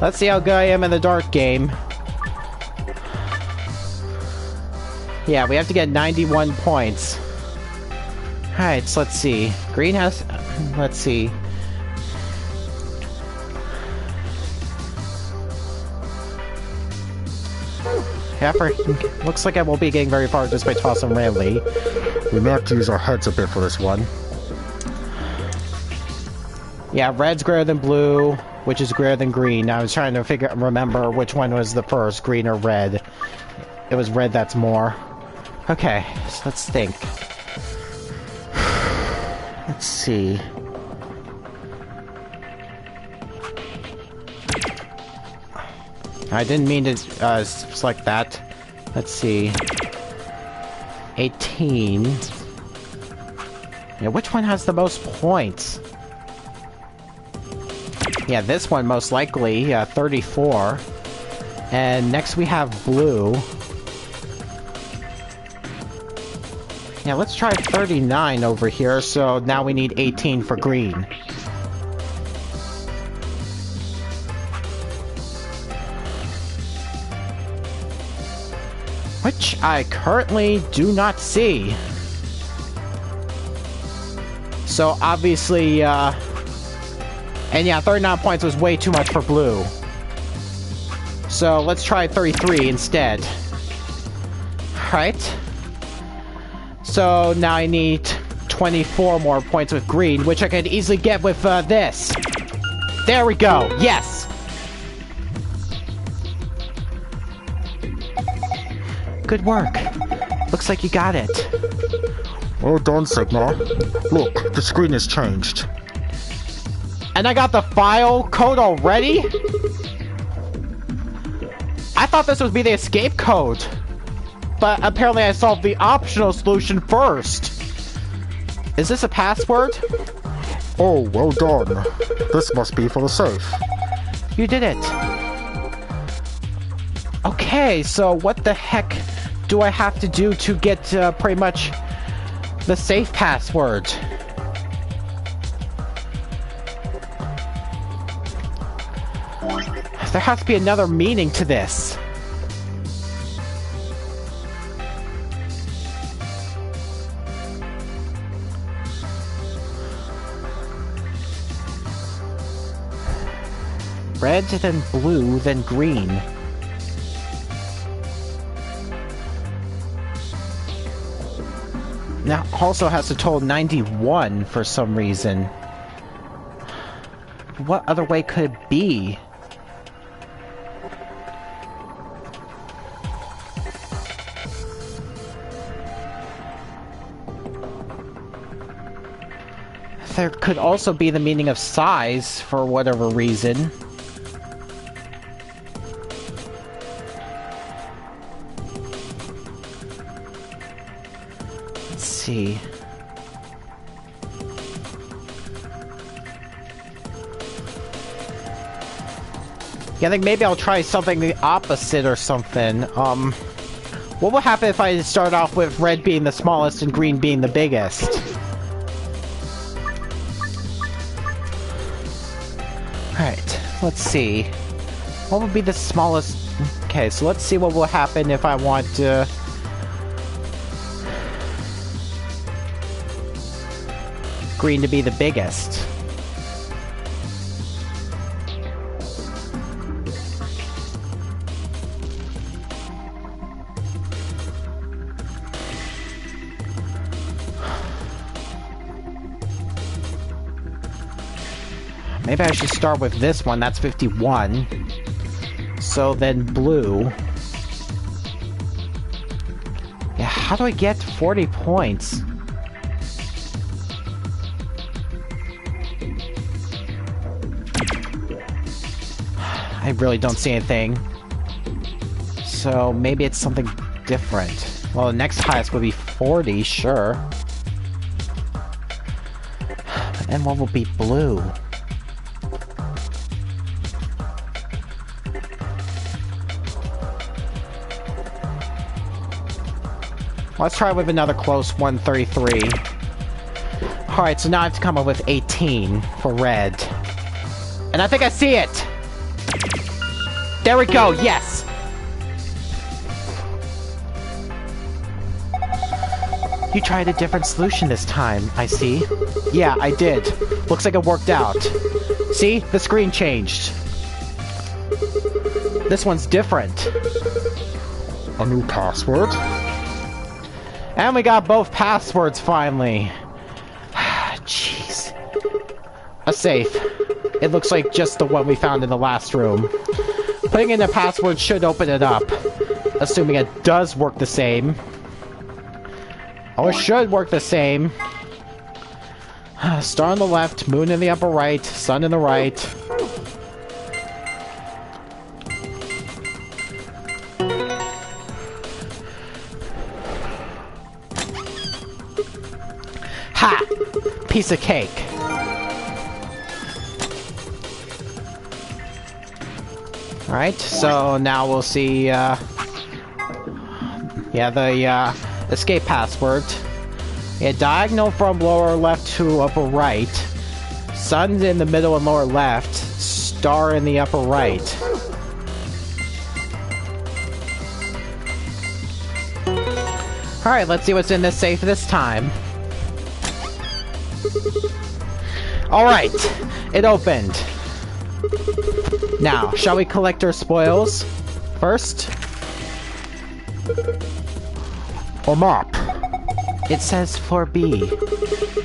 Let's see how good I am in the dart game. Yeah, we have to get 91 points. Alright, so let's see. Green has... Let's see. Yeah, looks like I won't be getting very far just by tossing randomly. We may have to use our heads a bit for this one. Yeah, red's greater than blue, which is greater than green. I was trying to remember which one was the first, green or red. It was red that's more. Okay, so let's think. Let's see. I didn't mean to select that. Let's see. 18. Yeah, which one has the most points? Yeah, this one most likely, 34. And next we have blue. Yeah, let's try 39 over here, so now we need 18 for green. Which I currently do not see. So obviously, and yeah, 39 points was way too much for blue. So let's try 33 instead. Right. So now I need 24 more points with green, which I could easily get with this. There we go. Yes. Good work. Looks like you got it. Well done, Sigma. Look, the screen has changed. And I got the file code already? I thought this would be the escape code. But apparently I solved the optional solution first. Is this a password? Oh, well done. This must be for the safe. You did it. Okay, so what the heck do I have to do to get pretty much the safe password? There has to be another meaning to this. Red, then blue, then green. Now, also has to total 91 for some reason. What other way could it be? There could also be the meaning of size for whatever reason. Let's see. Yeah, I think maybe I'll try something the opposite or something. What will happen if I start off with red being the smallest and green being the biggest? Alright, let's see. What would be the smallest... Okay, so let's see what will happen if I want green to be the biggest. Maybe I should start with this one, that's 51. So then blue. Yeah, how do I get 40 points? I really don't see anything. So maybe it's something different. Well, the next highest would be 40, sure. And what will be blue? Let's try with another close 133. Alright, so now I have to come up with 18 for red. And I think I see it! There we go, yes! You tried a different solution this time, I see. Yeah, I did. Looks like it worked out. See? The screen changed. This one's different. A new password? And we got both passwords finally. Jeez. A safe. It looks like just the one we found in the last room. Putting in a password should open it up. Assuming it does work the same. Or it should work the same. Star on the left, moon in the upper right, sun in the right. Ha! Piece of cake. Alright, so now we'll see, yeah, the, escape password. Yeah, diagonal from lower left to upper right. Sun's in the middle and lower left. Star in the upper right. Alright, let's see what's in this safe this time. Alright, it opened. Now, shall we collect our spoils first? A map. It says floor B.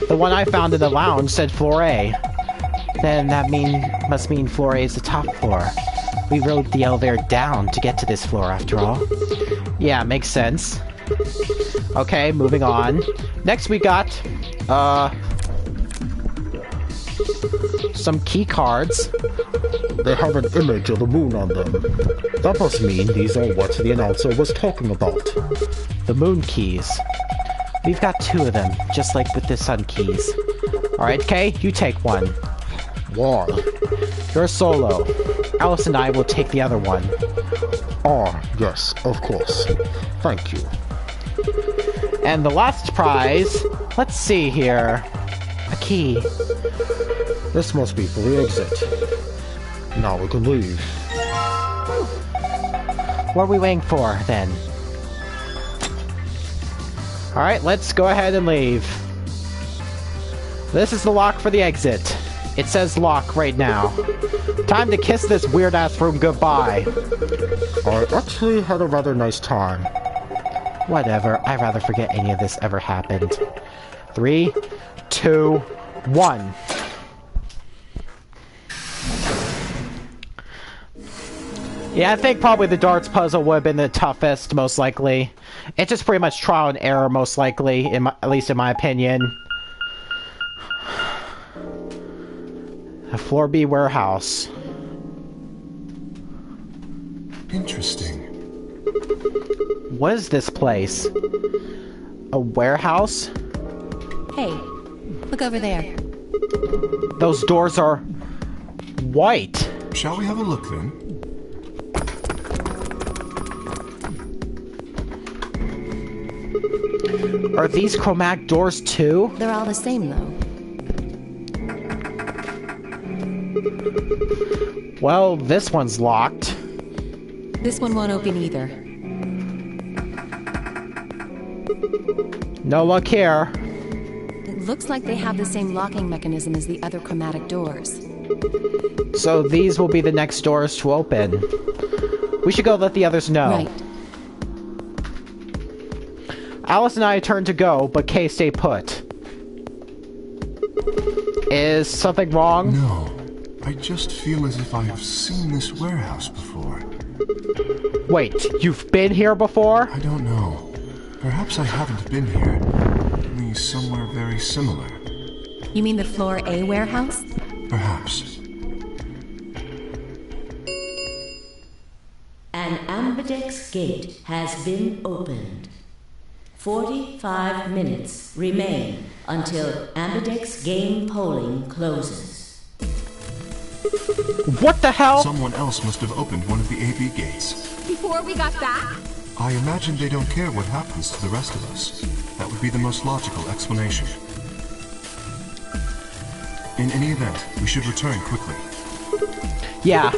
The one I found in the lounge said floor A. Then that must mean floor A is the top floor. We rode the elevator down to get to this floor after all. Yeah, makes sense. Okay, moving on. Next we got, some key cards. They have an image of the moon on them. That must mean these are what the announcer was talking about. The moon keys. We've got 2 of them, just like with the sun keys. Alright, Kay, you take one. Why? You're solo. Alice and I will take the other one. Ah, yes, of course. Thank you. And the last prize, let's see here. A key. This must be for the exit. Now we can leave. What are we waiting for, then? Alright, let's go ahead and leave. This is the lock for the exit. It says lock right now. Time to kiss this weird-ass room goodbye. I actually had a rather nice time. Whatever, I'd rather forget any of this ever happened. 3, 2, 1. Yeah, I think probably the darts puzzle would have been the toughest, most likely. It's just pretty much trial and error, most likely, at least in my opinion. A floor B warehouse. Interesting. What is this place? A warehouse? Hey, look over there. Those doors are white. Shall we have a look then? Are these chromatic doors too? They're all the same, though. Well, this one's locked. This one won't open either. No luck here. It looks like they have the same locking mechanism as the other chromatic doors. So these will be the next doors to open. We should go let the others know. Right. Alice and I turned to go, but Kay stayed put. Is something wrong? No. I just feel as if I have seen this warehouse before. Wait, you've been here before? I don't know. Perhaps I haven't been here. Only somewhere very similar. You mean the Floor A warehouse? Perhaps. An ambidex gate has been opened. 45 minutes remain until ambidex game polling closes. What the hell? Someone else must have opened one of the AB gates. Before we got back? I imagine they don't care what happens to the rest of us. That would be the most logical explanation. In any event, we should return quickly. Yeah,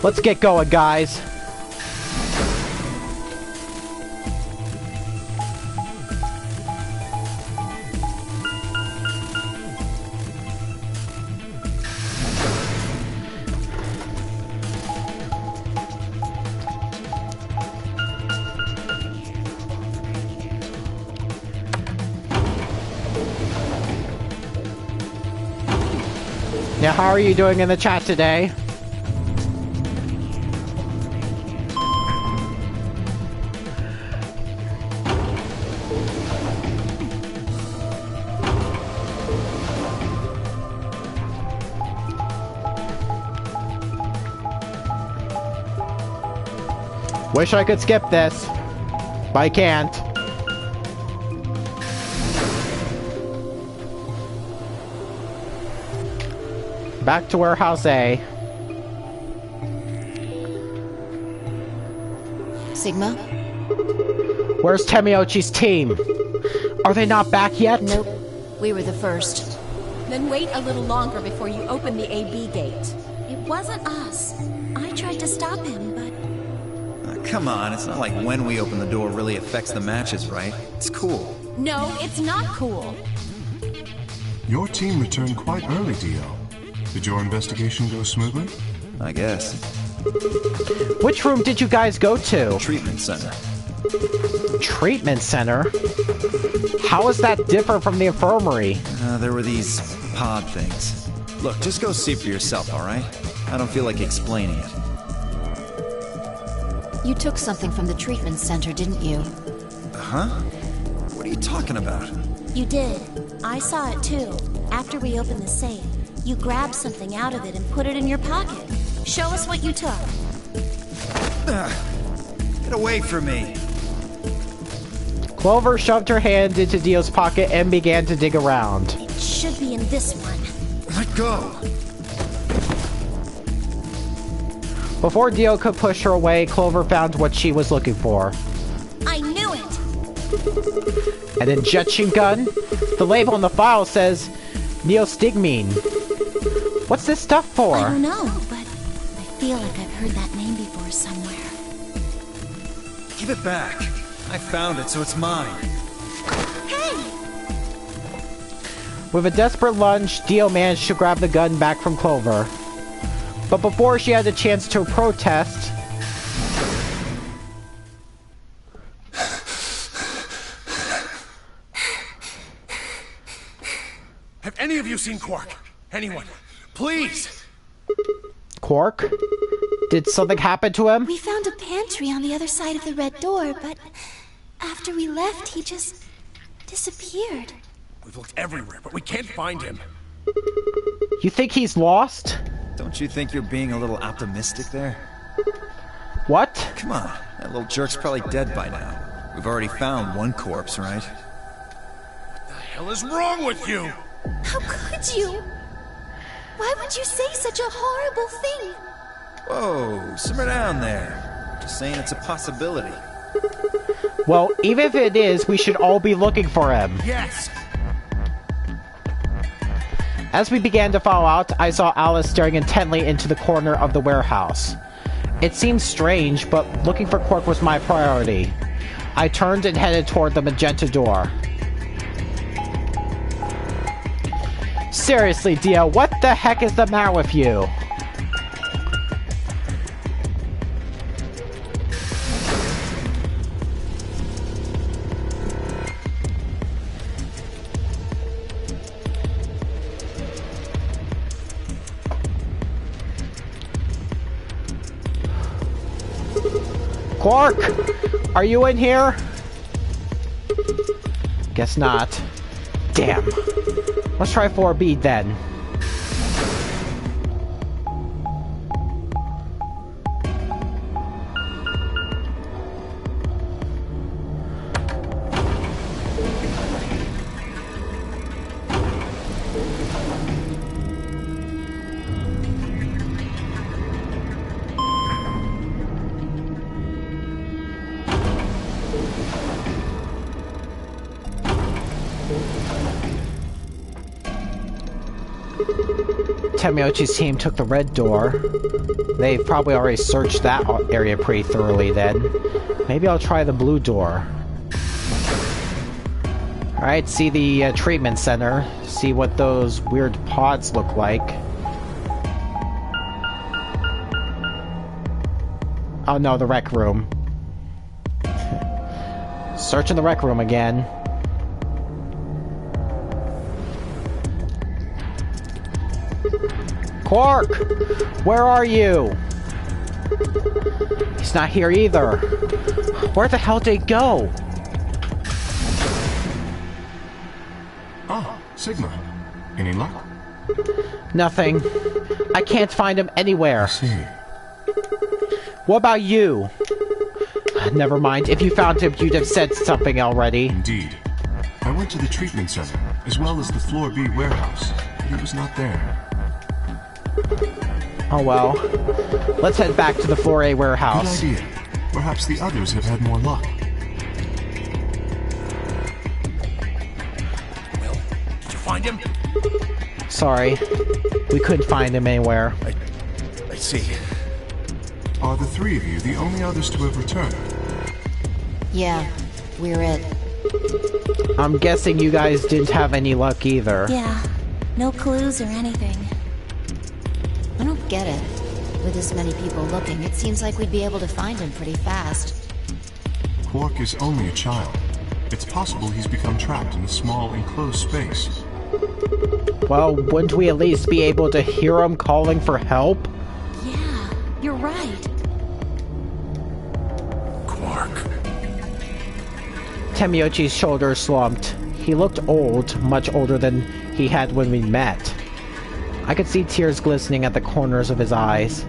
let's get going, guys. Now, how are you doing in the chat today? Wish I could skip this, but I can't. Back to warehouse A. Sigma? Where's Temiochi's team? Are they not back yet? Nope. We were the first. Then wait a little longer before you open the AB gate. It wasn't us. I tried to stop him, but... Come on, it's not like when we open the door really affects the matches, right? It's cool. No, it's not cool. Your team returned quite early, Dio. Did your investigation go smoothly? I guess. Which room did you guys go to? Treatment center. Treatment center? How is that different from the infirmary? There were these pod things. Look, just go see for yourself, alright? I don't feel like explaining it. You took something from the treatment center, didn't you? Huh? What are you talking about? You did. I saw it too. After we opened the safe, you grabbed something out of it and put it in your pocket. Show us what you took. Get away from me! Clover shoved her hand into Dio's pocket and began to dig around. It should be in this one. Let go! Before Dio could push her away, Clover found what she was looking for. I knew it! An injection gun? The label on the file says neostigmine. What's this stuff for? I don't know, but I feel like I've heard that name before somewhere. Give it back! I found it, so it's mine. Hey! With a desperate lunge, Dio managed to grab the gun back from Clover. But before she had a chance to protest... Have any of you seen Quark? Anyone? Please! Quark? Did something happen to him? We found a pantry on the other side of the red door, but after we left, he just disappeared. We've looked everywhere, but we can't find him. You think he's lost? Don't you think you're being a little optimistic there? What? Come on, that little jerk's probably dead by now. We've already found one corpse, right? What the hell is wrong with you? How could you? Why would you say such a horrible thing? Whoa, simmer down there. Just saying it's a possibility. Well, even if it is, we should all be looking for him. Yes! As we began to follow out, I saw Alice staring intently into the corner of the warehouse. It seemed strange, but looking for Quark was my priority. I turned and headed toward the magenta door. Seriously, Dio, what the heck is the matter with you? Quark! Are you in here? Guess not. Damn. Let's try 4B then. Tamiochi's team took the red door. They've probably already searched that area pretty thoroughly then. Maybe I'll try the blue door. Alright, see the treatment center. See what those weird pods look like. Oh no, the rec room. Searching the rec room again. Quark! Where are you? He's not here either. Where the hell did he go? Ah, Sigma. Any luck? Nothing. I can't find him anywhere. I see. What about you? Never mind. If you found him, you'd have said something already. Indeed. I went to the treatment center, as well as the Floor B warehouse. He was not there. Oh well. Let's head back to the Floor A warehouse. Good idea. Perhaps the others have had more luck. Well, did you find him? Sorry. We couldn't find him anywhere. I see. Are the three of you the only others to have returned? Yeah, we're it. I'm guessing you guys didn't have any luck either. Yeah, no clues or anything. I don't get it. With this many people looking, it seems like we'd be able to find him pretty fast. Quark is only a child. It's possible he's become trapped in a small, enclosed space. Well, wouldn't we at least be able to hear him calling for help? Yeah, you're right. Quark. Tamiochi's shoulders slumped. He looked old, much older than he had when we met. I could see tears glistening at the corners of his eyes.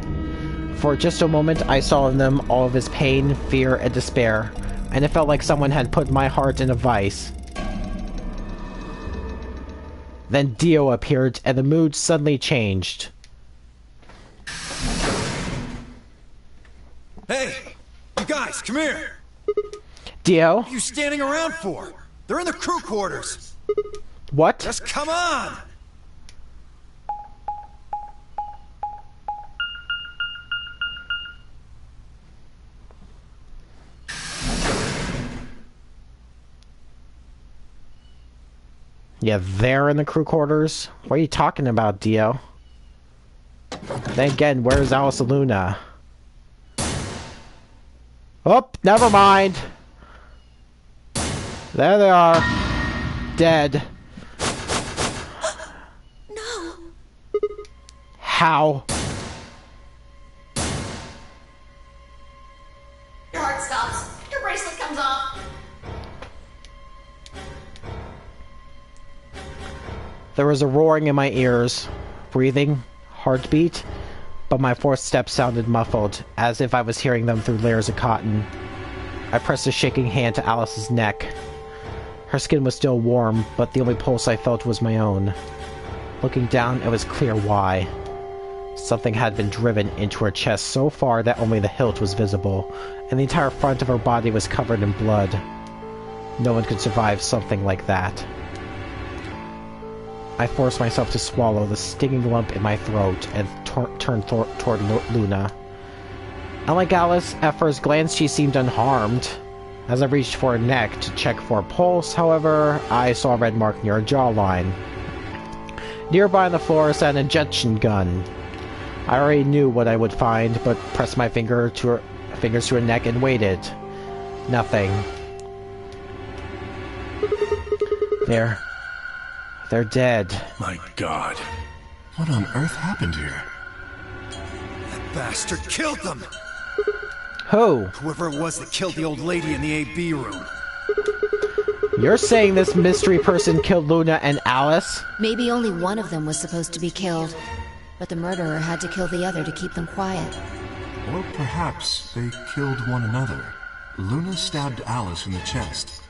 For just a moment, I saw in them all of his pain, fear, and despair, and it felt like someone had put my heart in a vice. Then Dio appeared, and the mood suddenly changed. Hey! You guys, come here! Dio? What are you standing around for? They're in the crew quarters! What? Just come on! Yeah, they're in the crew quarters? What are you talking about, Dio? Then again, where's Alice and Luna? Oh, never mind. There they are. Dead. No. How? Your heart stops. Your bracelet comes off. There was a roaring in my ears. Breathing. Heartbeat. But my fourth step sounded muffled, as if I was hearing them through layers of cotton. I pressed a shaking hand to Alice's neck. Her skin was still warm, but the only pulse I felt was my own. Looking down, it was clear why. Something had been driven into her chest so far that only the hilt was visible, and the entire front of her body was covered in blood. No one could survive something like that. I forced myself to swallow the stinging lump in my throat and turned toward Luna. Unlike Alice, at first glance she seemed unharmed. As I reached for her neck to check for a pulse, however, I saw a red mark near her jawline. Nearby on the floor sat an injection gun. I already knew what I would find, but pressed my fingers to her neck and waited. Nothing. They're dead. My God. What on earth happened here? That bastard killed them! Who? Whoever it was that killed the old lady in the AB room. You're saying this mystery person killed Luna and Alice? Maybe only one of them was supposed to be killed, but the murderer had to kill the other to keep them quiet. Or perhaps they killed one another. Luna stabbed Alice in the chest,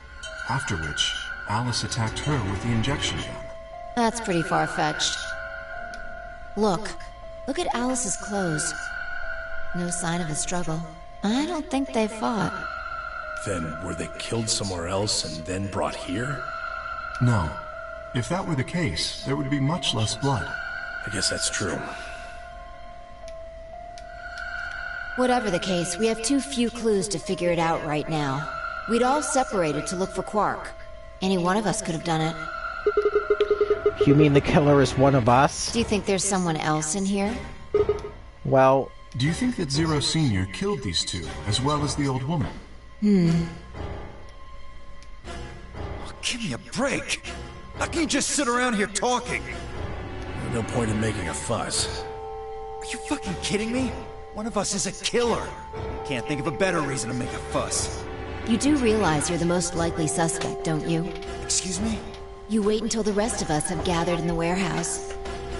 after which Alice attacked her with the injection gun. That's pretty far-fetched. Look at Alice's clothes. No sign of a struggle. I don't think they fought. Then were they killed somewhere else and then brought here? No. If that were the case, there would be much less blood. I guess that's true. Whatever the case, we have too few clues to figure it out right now. We'd all separated to look for Quark. Any one of us could have done it. You mean the killer is one of us? Do you think there's someone else in here? Well... Do you think that Zero Sr. killed these two, as well as the old woman? Oh, give me a break! How can you just sit around here talking? No point in making a fuss. Are you fucking kidding me? One of us is a killer. Can't think of a better reason to make a fuss. You do realize you're the most likely suspect, don't you? Excuse me? You wait until the rest of us have gathered in the warehouse.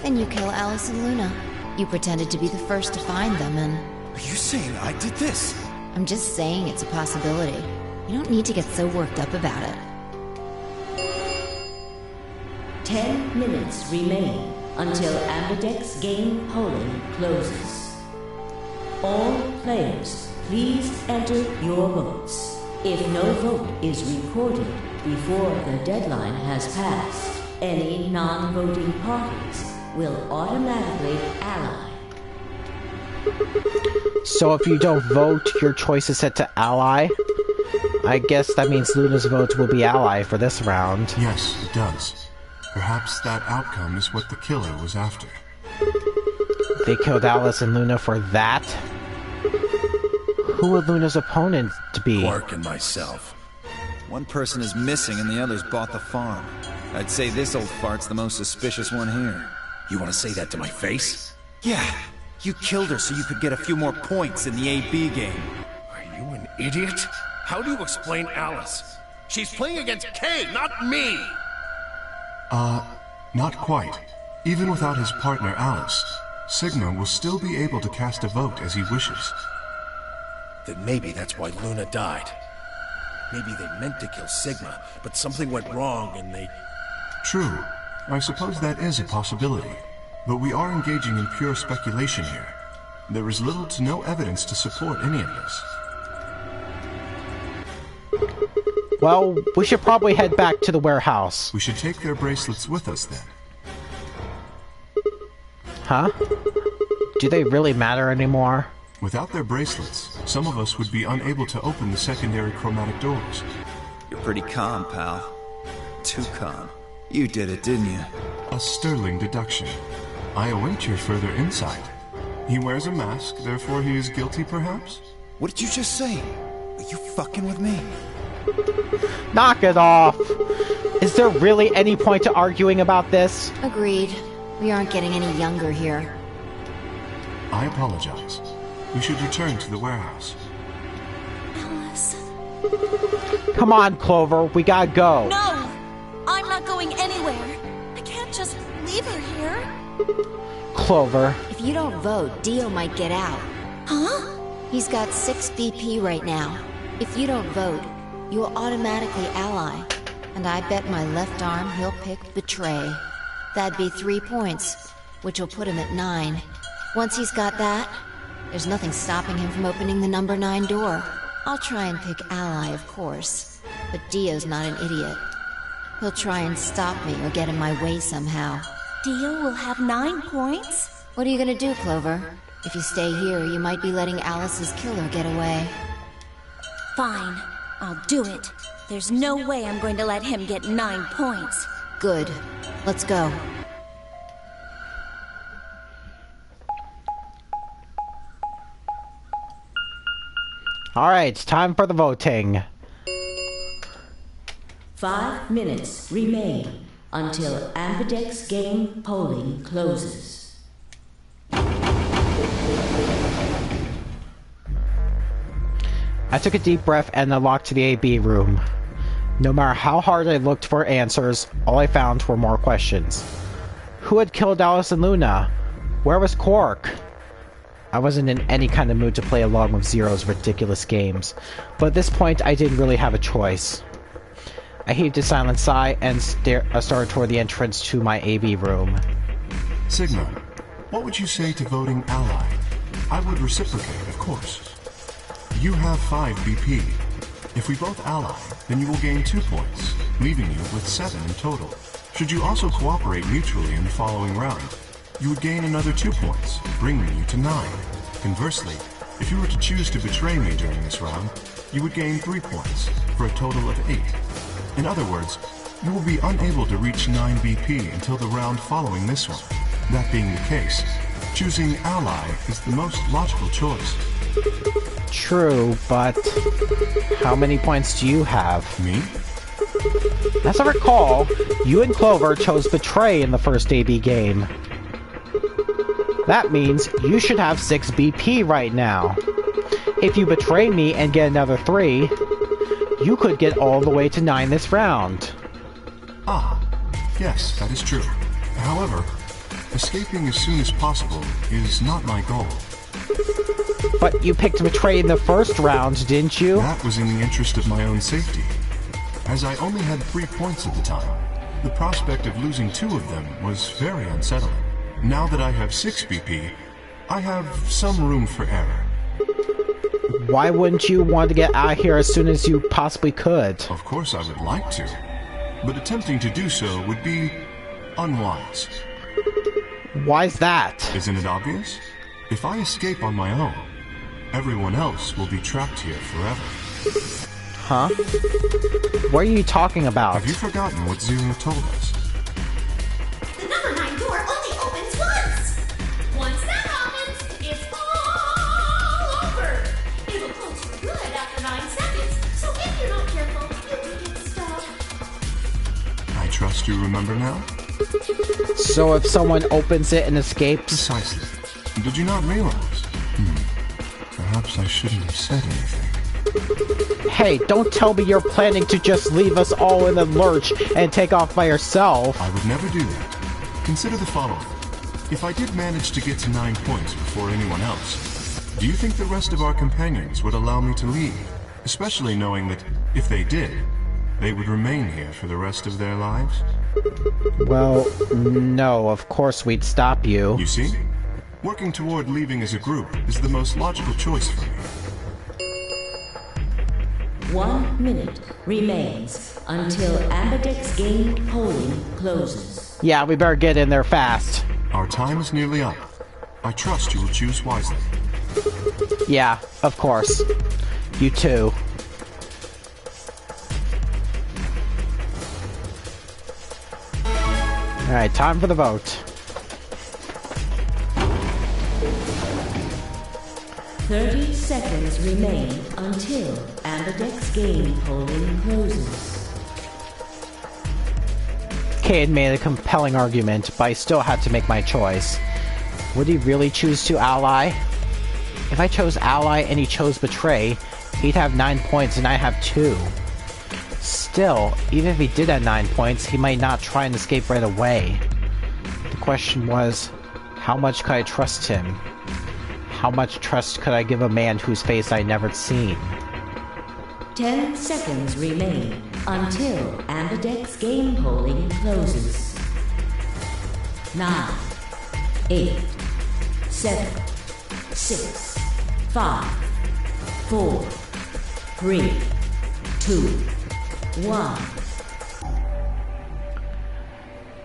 Then you kill Alice and Luna. You pretended to be the first to find them, and... Are you saying I did this? I'm just saying it's a possibility. You don't need to get so worked up about it. 10 minutes remain until Ambidex game polling closes. All players, please enter your votes. If no vote is recorded before the deadline has passed, any non-voting parties will automatically ally. So if you don't vote, your choice is set to ally? I guess that means Luna's vote will be ally for this round. Yes, it does. Perhaps that outcome is what the killer was after. They killed Alice and Luna for that? Who would Luna's opponent to be? Quark and myself. One person is missing and the others bought the farm. I'd say this old fart's the most suspicious one here. You want to say that to my face? Yeah, you killed her so you could get a few more points in the AB game. Are you an idiot? How do you explain Alice? She's playing against Kay, not me! Not quite. Even without his partner Alice, Sigma will still be able to cast a vote as he wishes. Then maybe that's why Luna died. Maybe they meant to kill Sigma, but something went wrong and they... True. I suppose that is a possibility. But we are engaging in pure speculation here. There is little to no evidence to support any of this. Well, we should probably head back to the warehouse. We should take their bracelets with us then. Huh? Do they really matter anymore? Without their bracelets, some of us would be unable to open the secondary chromatic doors. You're pretty calm, pal. Too calm. You did it, didn't you? A sterling deduction. I await your further insight. He wears a mask, therefore he is guilty, perhaps? What did you just say? Are you fucking with me? Knock it off! Is there really any point to arguing about this? Agreed. We aren't getting any younger here. I apologize. We should return to the warehouse. Alice. Come on, Clover, we gotta go. No! I'm not going anywhere. I can't just leave her here. Clover. If you don't vote, Dio might get out. Huh? He's got 6 BP right now. If you don't vote, you'll automatically ally. And I bet my left arm he'll pick Betray. That'd be 3 points, which will put him at 9. Once he's got that, there's nothing stopping him from opening the number 9 door. I'll try and pick Ally, of course, but Dio's not an idiot. He'll try and stop me or get in my way somehow. Dio will have 9 points? What are you gonna do, Clover? If you stay here, you might be letting Alice's killer get away. Fine, I'll do it. There's no way I'm going to let him get 9 points. Good. Let's go. Alright, time for the voting. 5 minutes remain until Ambidex game polling closes. I took a deep breath and unlocked to the AB room. No matter how hard I looked for answers, all I found were more questions. Who had killed Alice and Luna? Where was Quark? I wasn't in any kind of mood to play along with Zero's ridiculous games, but at this point I didn't really have a choice. I heaved a silent sigh and started toward the entrance to my AB room. Sigma, what would you say to voting Ally? I would reciprocate, of course. You have 5 BP. If we both ally, then you will gain 2 points, leaving you with 7 in total. Should you also cooperate mutually in the following round, you would gain another 2 points, bringing you to 9. Conversely, if you were to choose to betray me during this round, you would gain 3 points, for a total of 8. In other words, you will be unable to reach 9 BP until the round following this one. That being the case, choosing Ally is the most logical choice. True, but how many points do you have? Me? As I recall, you and Clover chose Betray in the first AB game. That means you should have 6 BP right now. If you betray me and get another 3, you could get all the way to 9 this round. Ah, yes, that is true. However, escaping as soon as possible is not my goal. But you picked Betray in the first round, didn't you? That was in the interest of my own safety. As I only had 3 points at the time, the prospect of losing 2 of them was very unsettling. Now that I have 6 BP, I have some room for error. Why wouldn't you want to get out of here as soon as you possibly could? Of course I would like to, but attempting to do so would be unwise. Why's that? Isn't it obvious? If I escape on my own, everyone else will be trapped here forever. Huh? What are you talking about? Have you forgotten what Zero told us? The number 9 door only opens once! Once that happens, it's all over! It will close for good after 9 seconds, so if you're not careful, you will get stuck. I trust you remember now? So if someone opens it and escapes? Precisely. Did you not realize? Perhaps I shouldn't have said anything. Hey, don't tell me you're planning to just leave us all in the lurch and take off by yourself. I would never do that. Consider the following. If I did manage to get to 9 points before anyone else, do you think the rest of our companions would allow me to leave? Especially knowing that, if they did, they would remain here for the rest of their lives? Well, no, of course we'd stop you. You see? Working toward leaving as a group is the most logical choice for me. 1 minute remains until Ambidex game polling closes. Yeah, we better get in there fast. Our time is nearly up. I trust you will choose wisely. Yeah, of course. You too. Alright, time for the vote. 30 seconds remain until Ambidex game polling closes. Cade made a compelling argument, but I still had to make my choice. Would he really choose to ally? If I chose ally and he chose betray, he'd have 9 points and I have 2. Still, even if he did have 9 points, he might not try and escape right away. The question was, how much could I trust him? How much trust could I give a man whose face I'd never seen? 10 seconds remain until Ambidex game polling closes. 9, 8, 7, 6, 5, 4, 3, 2, 1.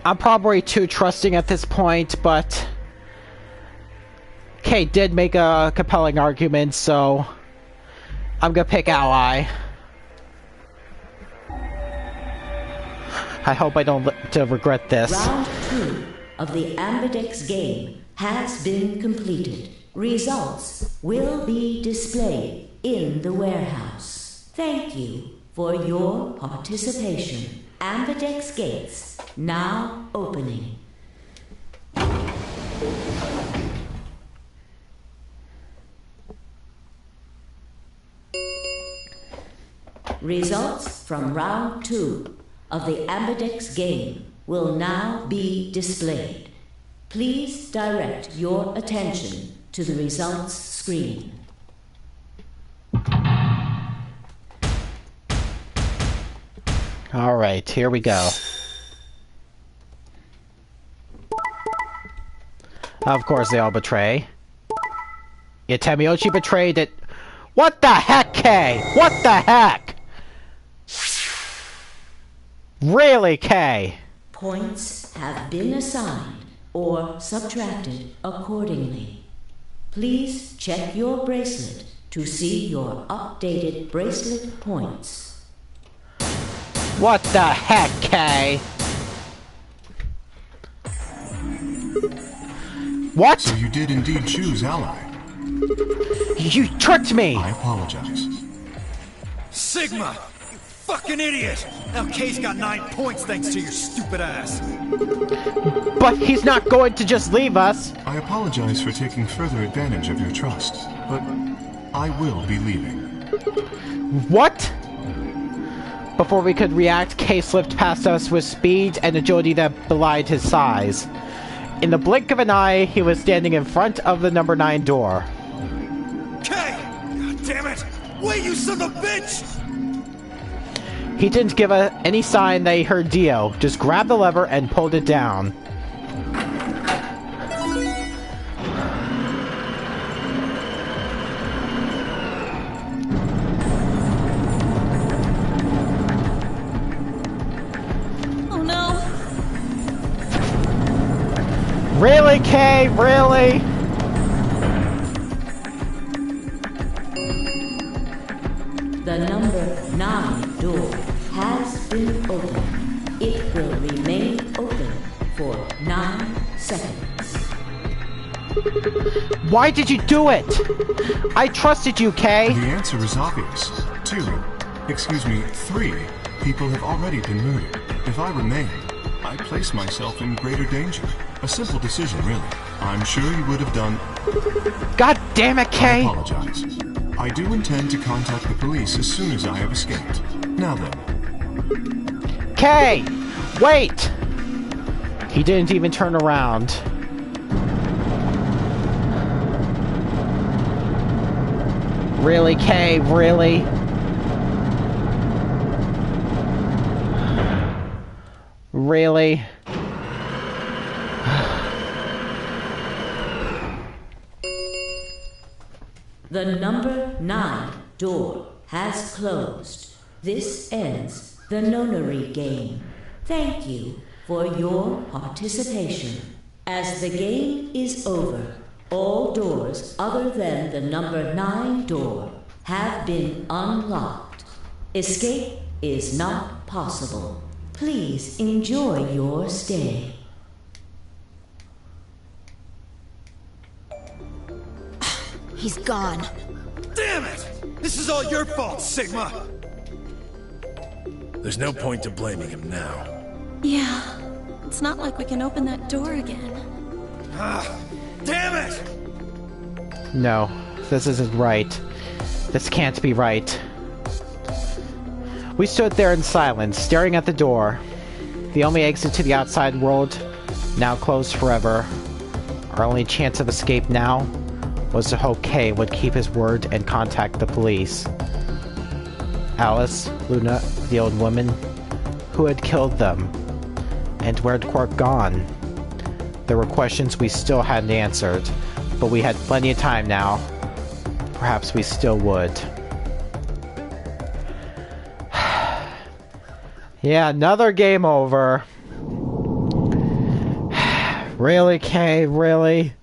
I'm probably too trusting at this point, but Kate did make a compelling argument, so I'm gonna pick Ally. I hope I don't regret this. Round 2 of the Ambidex game has been completed. Results will be displayed in the warehouse. Thank you for your participation. Ambidex gates now opening. Results from round 2 of the Ambidex game will now be displayed. Please direct your attention to the results screen. Alright, here we go. Of course they all betray. Yeah, Tamiochi betrayed it. What the heck, Kay? What the heck? Really, Kay? Points have been assigned or subtracted accordingly. Please check your bracelet to see your updated bracelet points. What the heck, Kay? What? So you did indeed choose Ally. You tricked me! I apologize. Sigma! You fucking idiot! Now Kay's got 9 points thanks to your stupid ass. But he's not going to just leave us. I apologize for taking further advantage of your trust, but I will be leaving. What? Before we could react, Kay slipped past us with speed and agility that belied his size. In the blink of an eye, he was standing in front of the number 9 door. Kay! God damn it! Wait, you son of a bitch! He didn't give any sign that he heard Dio, just grabbed the lever and pulled it down. Oh no! Really, Kay? Really? The number 9 door has been opened. It will remain open for 9 seconds. Why did you do it? I trusted you, Kay. The answer is obvious. 3 people have already been murdered. If I remain, I place myself in greater danger. A simple decision, really. I'm sure you would have done... God damn it, Kay! I apologize. I do intend to contact the police as soon as I have escaped. Now then. Kay! Wait! He didn't even turn around. Really, Kay? Really? Really? The number 9 door has closed. This ends the Nonary game. Thank you for your participation. As the game is over, all doors other than the number 9 door have been unlocked. Escape is not possible. Please enjoy your stay. He's gone. Damn it! This is all your fault, Sigma! There's no point to blaming him now. Yeah. It's not like we can open that door again. Ah, damn it! No, this isn't right. This can't be right. We stood there in silence, staring at the door. The only exit to the outside world, now closed forever. Our only chance of escape now was to hope Kay would keep his word and contact the police. Alice, Luna, the old woman, who had killed them? And where'd Quark gone? There were questions we still hadn't answered, but we had plenty of time now. Perhaps we still would. Yeah, another game over. Really, Kay? Really?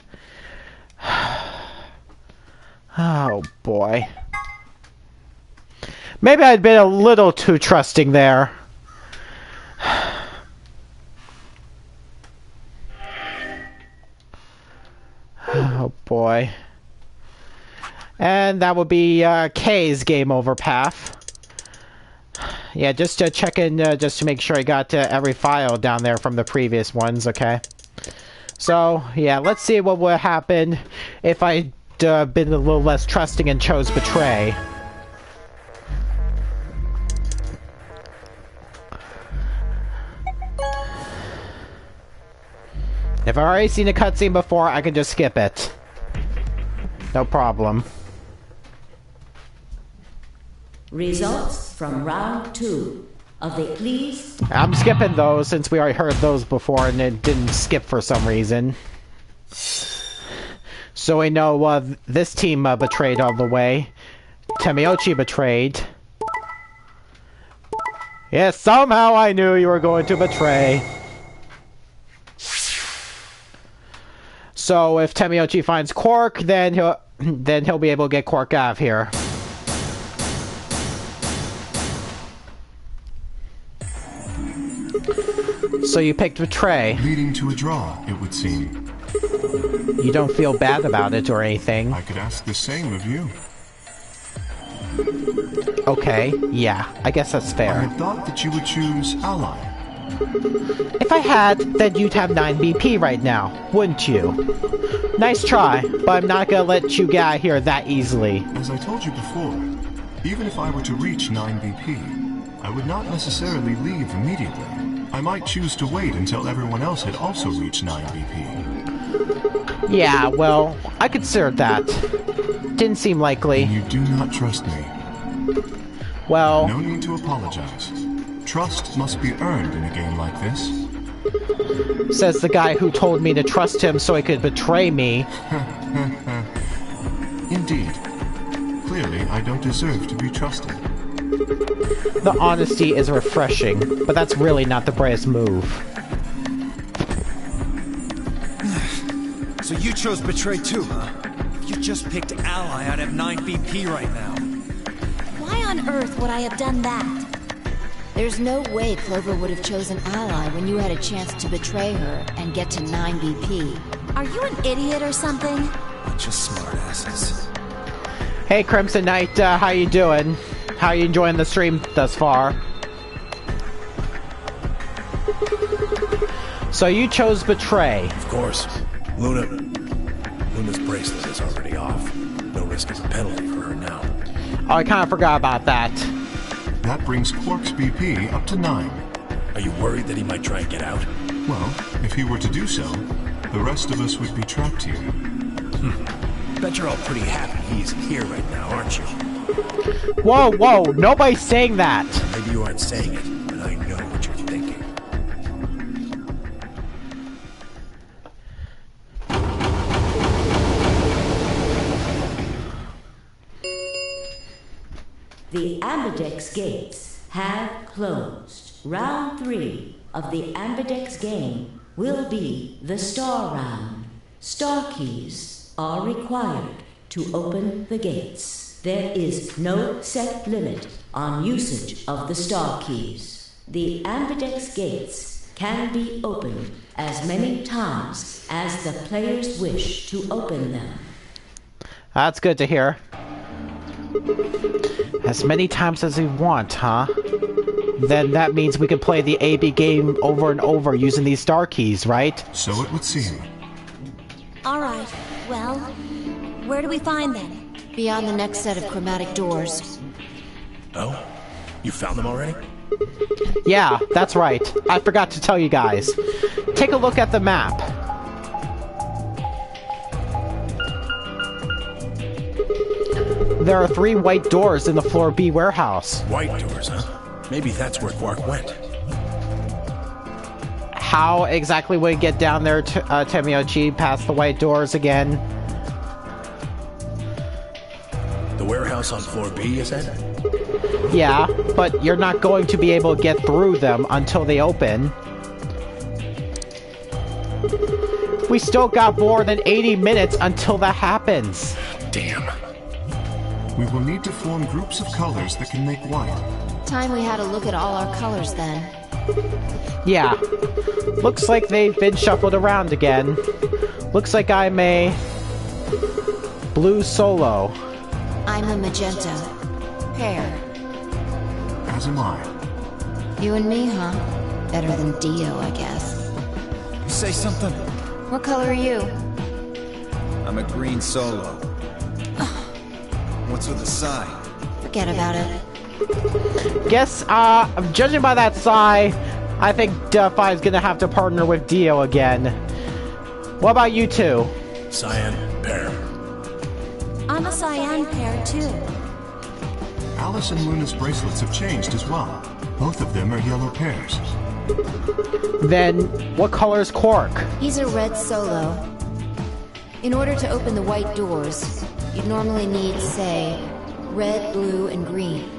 Oh, boy. Maybe I'd been a little too trusting there. Oh, boy. And that would be Kay's game over path. Yeah, just check in just to make sure I got every file down there from the previous ones, okay? So, yeah, let's see what would happen if I'd been a little less trusting and chose Betray. If I've already seen a cutscene before, I can just skip it. No problem. Results from round 2 of the please. I'm skipping those since we already heard those before and it didn't skip for some reason. So we know this team betrayed all the way. Temiochi betrayed. Yes, somehow I knew you were going to betray. So if Temiochi finds Quark, then he'll be able to get Quark out of here. So you picked Betray. Leading to a draw, it would seem. You don't feel bad about it or anything. I could ask the same of you. Okay, yeah, I guess that's fair. I had thought that you would choose Ally. If I had, then you'd have 9 BP right now, wouldn't you? Nice try, but I'm not gonna let you get out of here that easily. As I told you before, even if I were to reach 9 BP, I would not necessarily leave immediately. I might choose to wait until everyone else had also reached 9 BP. Yeah, well, I considered that. Didn't seem likely. You do not trust me. Well... No need to apologize. Trust must be earned in a game like this. Says the guy who told me to trust him so he could betray me. Indeed. Clearly, I don't deserve to be trusted. The honesty is refreshing, but that's really not the bravest move. So you chose Betray too, huh? You just picked Ally out of 9 BP right now. Why on earth would I have done that? There's no way Clover would have chosen Ally when you had a chance to betray her and get to 9 BP. Are you an idiot or something? Bunch of smartasses. Hey Crimson Knight, how you doing? How you enjoying the stream thus far? So you chose Betray. Of course. Luna's bracelet is already off. No risk of a penalty for her now. Oh, I kind of forgot about that. That brings Quark's BP up to 9. Are you worried that he might try and get out? Well, if he were to do so, the rest of us would be trapped here. Bet you're all pretty happy he's here right now, aren't you? Whoa, whoa, nobody's saying that! Maybe you aren't saying it, but I know what you're thinking. The Ambidex gates have closed. Round 3 of the Ambidex game will be the Star Round. Star keys are required to open the gates. There is no set limit on usage of the Star keys. The Ambidex gates can be opened as many times as the players wish to open them. That's good to hear. As many times as we want, huh? Then that means we can play the AB game over and over using these star keys, right? So it would seem. Alright, well, where do we find them? Beyond the next set of chromatic doors. Oh? You found them already? Yeah, that's right. I forgot to tell you guys. Take a look at the map. There are 3 white doors in the floor B warehouse. White doors, huh? Maybe that's where Quark went. How exactly would we get down there, Temiochi, past the white doors again? warehouse on floor B, you said? Yeah, but you're not going to be able to get through them until they open. We still got more than 80 minutes until that happens. Damn. We will need to form groups of colors that can make white. Time we had to look at all our colors then. Yeah. Looks like they've been shuffled around again. Looks like I'm a blue solo. I'm a magenta. Pear. As am I. You and me, huh? Better than Dio, I guess. You say something? What color are you? I'm a green solo. What's with the sign? Forget about it. Guess, judging by that sigh, I think Defy's gonna have to partner with Dio again. What about you two? Cyan, pear. I'm a cyan pair, too. Alice and Luna's bracelets have changed as well. Both of them are yellow pairs. Then, what color is Quark? He's a red solo. In order to open the white doors, you'd normally need, say, red, blue, and green.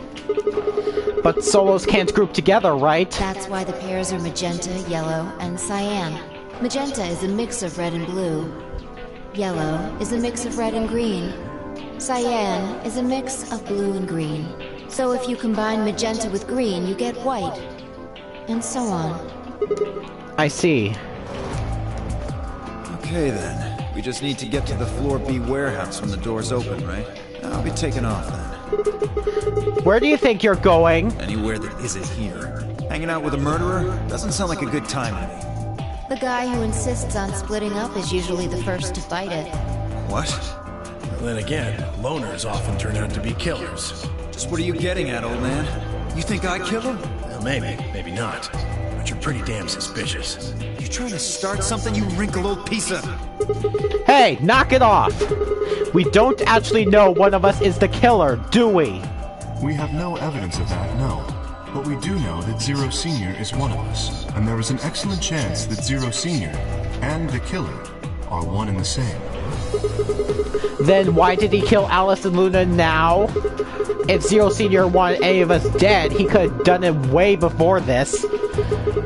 But solos can't group together, right? That's why the pairs are magenta, yellow, and cyan. Magenta is a mix of red and blue. Yellow is a mix of red and green. Cyan is a mix of blue and green. So if you combine magenta with green, you get white. And so on. I see. Okay then. We just need to get to the floor B warehouse when the doors open, right? I'll be taking off then. Where do you think you're going? Anywhere that isn't here. Hanging out with a murderer? Doesn't sound like a good time to me. The guy who insists on splitting up is usually the first to fight it. What? Then again, loners often turn out to be killers. Just what are you getting at, old man? You think I kill him? Well, maybe, maybe not. But you're pretty damn suspicious. You trying to start something, you wrinkled old piece of... Hey, knock it off! We don't actually know one of us is the killer, do we? We have no evidence of that, no. But we do know that Zero Senior is one of us, and there is an excellent chance that Zero Senior and the killer are one and the same. Then why did he kill Alice and Luna now? If Zero Senior wanted any of us dead, he could have done it way before this.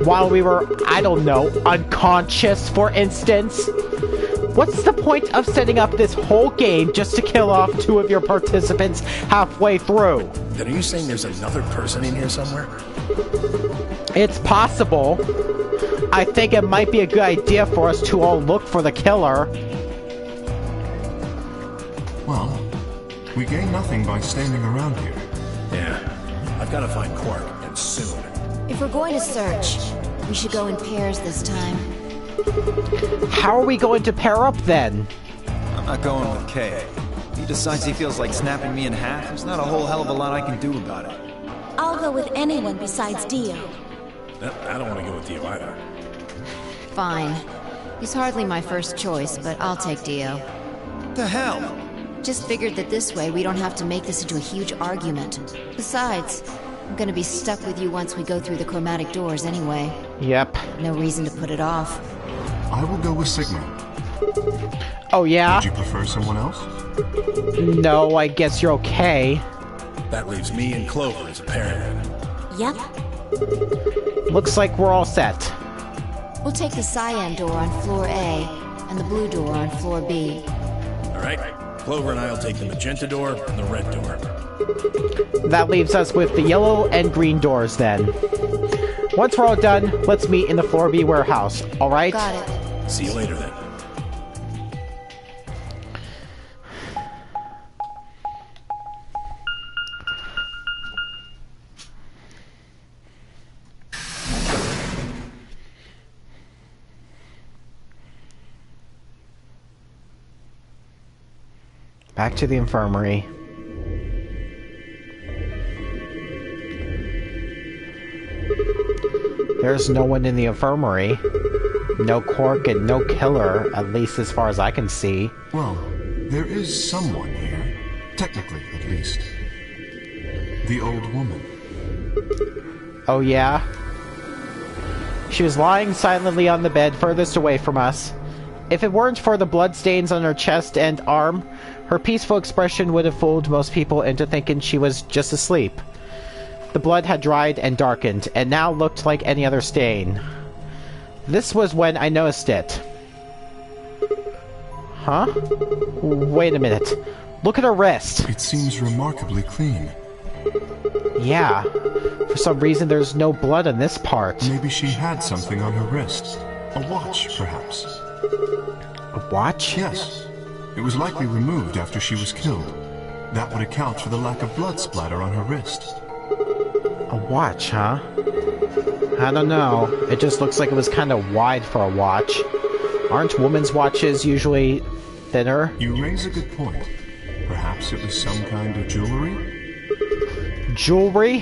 While we were, I don't know, unconscious, for instance. What's the point of setting up this whole game just to kill off two of your participants halfway through? Then are you saying there's another person in here somewhere? It's possible. I think it might be a good idea for us to all look for the killer. Well, we gain nothing by standing around here. Yeah, I've got to find Quark, and soon. If we're going to search, we should go in pairs this time. How are we going to pair up then? I'm not going with Kay. If he decides he feels like snapping me in half, there's not a whole hell of a lot I can do about it. I'll go with anyone besides Dio. I don't want to go with Dio either. Fine. He's hardly my first choice, but I'll take Dio. What the hell? Just figured that this way we don't have to make this into a huge argument. Besides, I'm gonna be stuck with you once we go through the chromatic doors anyway. Yep. No reason to put it off. I will go with Sigma. Oh yeah? Would you prefer someone else? No, I guess you're okay. That leaves me and Clover as a pair then. Yep. Looks like we're all set. We'll take the cyan door on floor A, and the blue door on floor B. Alright, Clover and I'll take the magenta door and the red door. That leaves us with the yellow and green doors then. Once we're all done, let's meet in the floor B warehouse, alright? Got it. See you later then. Back to the infirmary. There's no one in the infirmary. No Quark and no killer, at least as far as I can see. Well, there is someone here. Technically, at least. The old woman. Oh yeah? She was lying silently on the bed furthest away from us. If it weren't for the bloodstains on her chest and arm, her peaceful expression would have fooled most people into thinking she was just asleep. The blood had dried and darkened, and now looked like any other stain. This was when I noticed it. Huh? Wait a minute. Look at her wrist. It seems remarkably clean. Yeah. For some reason, there's no blood on this part. Maybe she had something on her wrist. A watch, perhaps. A watch? Yes. It was likely removed after she was killed. That would account for the lack of blood splatter on her wrist. A watch, huh? I don't know. It just looks like it was kind of wide for a watch. Aren't women's watches usually thinner? You raise a good point. Perhaps it was some kind of jewelry? Jewelry?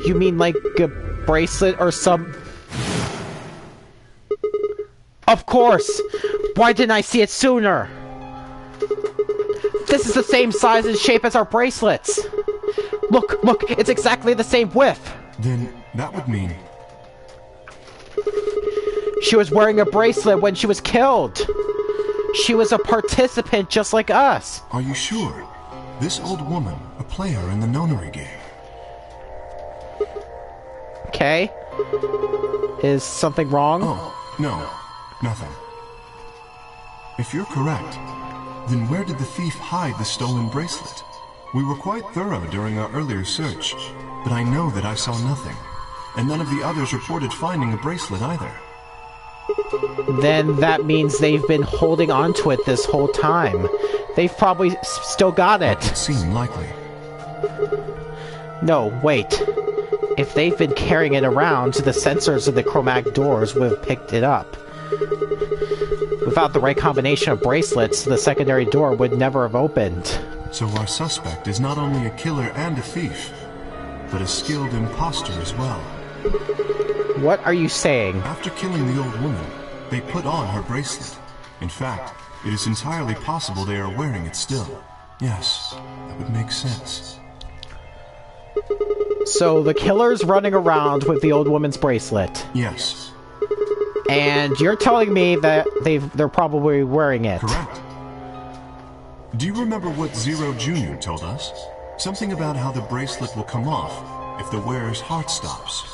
You mean like a bracelet or some... Of course! Why didn't I see it sooner? This is the same size and shape as our bracelets! Look, look, it's exactly the same width! Then that would mean... She was wearing a bracelet when she was killed! She was a participant just like us! Are you sure? This old woman, a player in the Nonary Game. Okay. Is something wrong? Oh, no. Nothing. If you're correct, then where did the thief hide the stolen bracelet? We were quite thorough during our earlier search, but I know that I saw nothing, and none of the others reported finding a bracelet either. Then that means they've been holding onto it this whole time. They've probably still got it. That would seem likely. No, wait. If they've been carrying it around, the sensors of the chromatic doors would have picked it up. Without the right combination of bracelets, the secondary door would never have opened. So our suspect is not only a killer and a thief, but a skilled imposter as well. What are you saying? After killing the old woman, they put on her bracelet. In fact, it is entirely possible they are wearing it still. Yes, that would make sense. So the killer's running around with the old woman's bracelet. Yes. And you're telling me that they're probably wearing it. Correct. Do you remember what Zero Jr. told us? Something about how the bracelet will come off if the wearer's heart stops.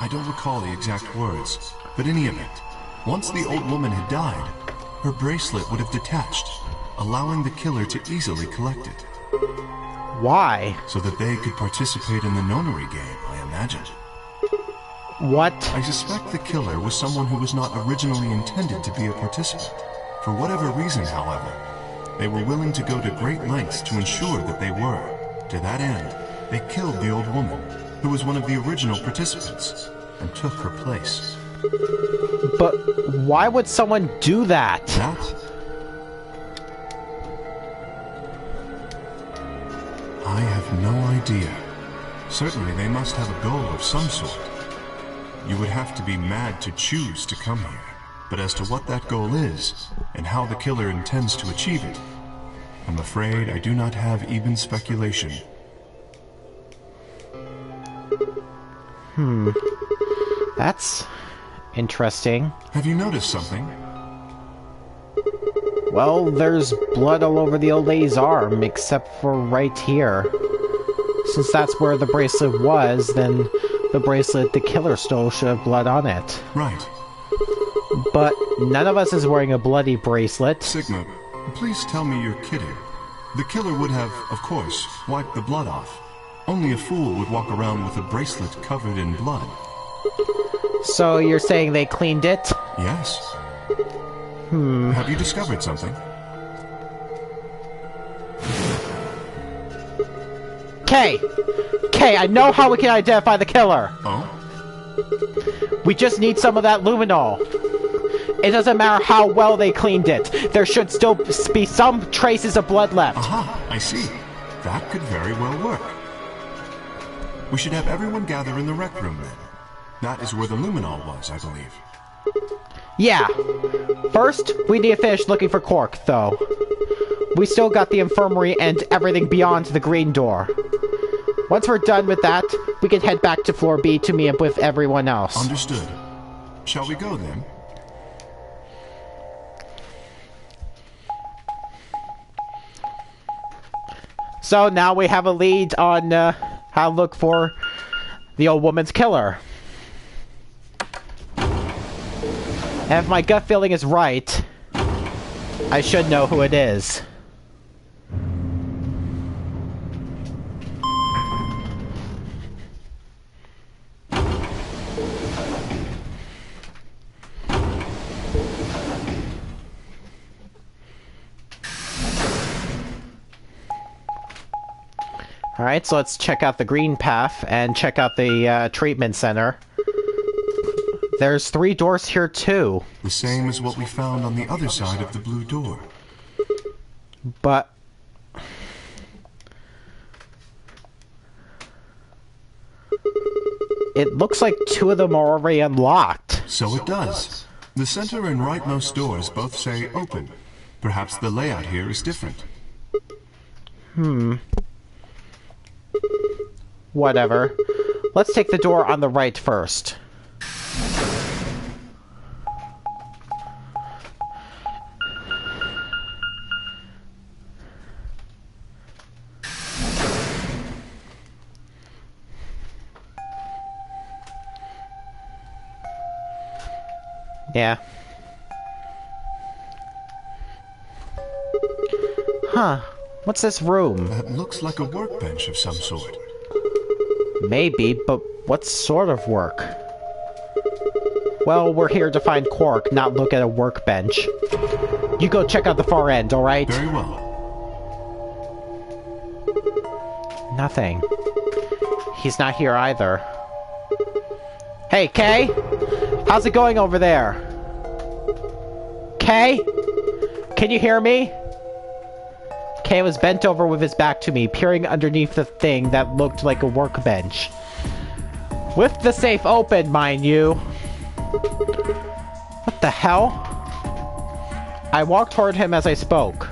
I don't recall the exact words, but in any event, once the old woman had died, her bracelet would have detached, allowing the killer to easily collect it. Why? So that they could participate in the Nonary Game, I imagine. What? I suspect the killer was someone who was not originally intended to be a participant. For whatever reason, however, they were willing to go to great lengths to ensure that they were. To that end, they killed the old woman, who was one of the original participants, and took her place. But why would someone do that? That? I have no idea. Certainly they must have a goal of some sort. You would have to be mad to choose to come here. But as to what that goal is, and how the killer intends to achieve it, I'm afraid I do not have even speculation. That's interesting. Have you noticed something? Well, there's blood all over the old lady's arm, except for right here. Since that's where the bracelet was, then the bracelet the killer stole should have blood on it. Right. But none of us is wearing a bloody bracelet. Sigma, please tell me you're kidding. The killer would have, of course, wiped the blood off. Only a fool would walk around with a bracelet covered in blood. So you're saying they cleaned it? Yes. Have you discovered something? Kay, I know how we can identify the killer! Oh? We just need some of that luminol. It doesn't matter how well they cleaned it. There should still be some traces of blood left. Aha, I see. That could very well work. We should have everyone gather in the rec room then. That is where the luminol was, I believe. Yeah. First, we need to finish looking for Cork, though. We still got the infirmary and everything beyond the green door. Once we're done with that, we can head back to floor B to meet up with everyone else. Understood. Shall we go then? So now we have a lead on how to look for the old woman's killer. And if my gut feeling is right, I should know who it is. Alright, so let's check out the green path and check out the treatment center. There's 3 doors here too. The same as what we found on the other side of the blue door. But... it looks like 2 of them are already unlocked. So it does. The center and rightmost doors both say open. Perhaps the layout here is different. Whatever. Let's take the door on the right first. Yeah. Huh. What's this room? That looks like a workbench of some sort. Maybe, but what sort of work? Well, we're here to find Quark, not look at a workbench. You go check out the far end, alright? Very well. Nothing. He's not here either. Hey, Kay? How's it going over there? Kay? Can you hear me? Kay was bent over with his back to me, peering underneath the thing that looked like a workbench. With the safe open, mind you. What the hell? I walked toward him as I spoke.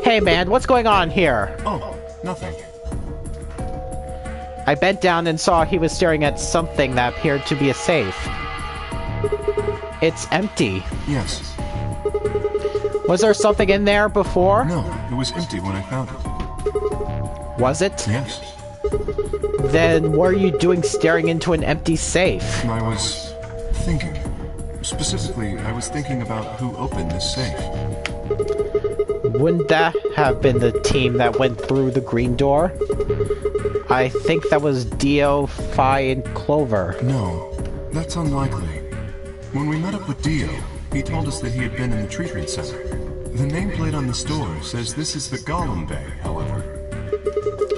Hey man, what's going on here? Oh, nothing. I bent down and saw he was staring at something that appeared to be a safe. It's empty. Yes. Was there something in there before? No, it was empty when I found it. Was it? Yes. Then what are you doing staring into an empty safe? I was thinking. Specifically, I was thinking about who opened this safe. Wouldn't that have been the team that went through the green door? I think that was Dio, Phi, and Clover. No, that's unlikely. When we met up with Dio, he told us that he had been in the treatment center. The nameplate on the store says this is the Golem Bay, however.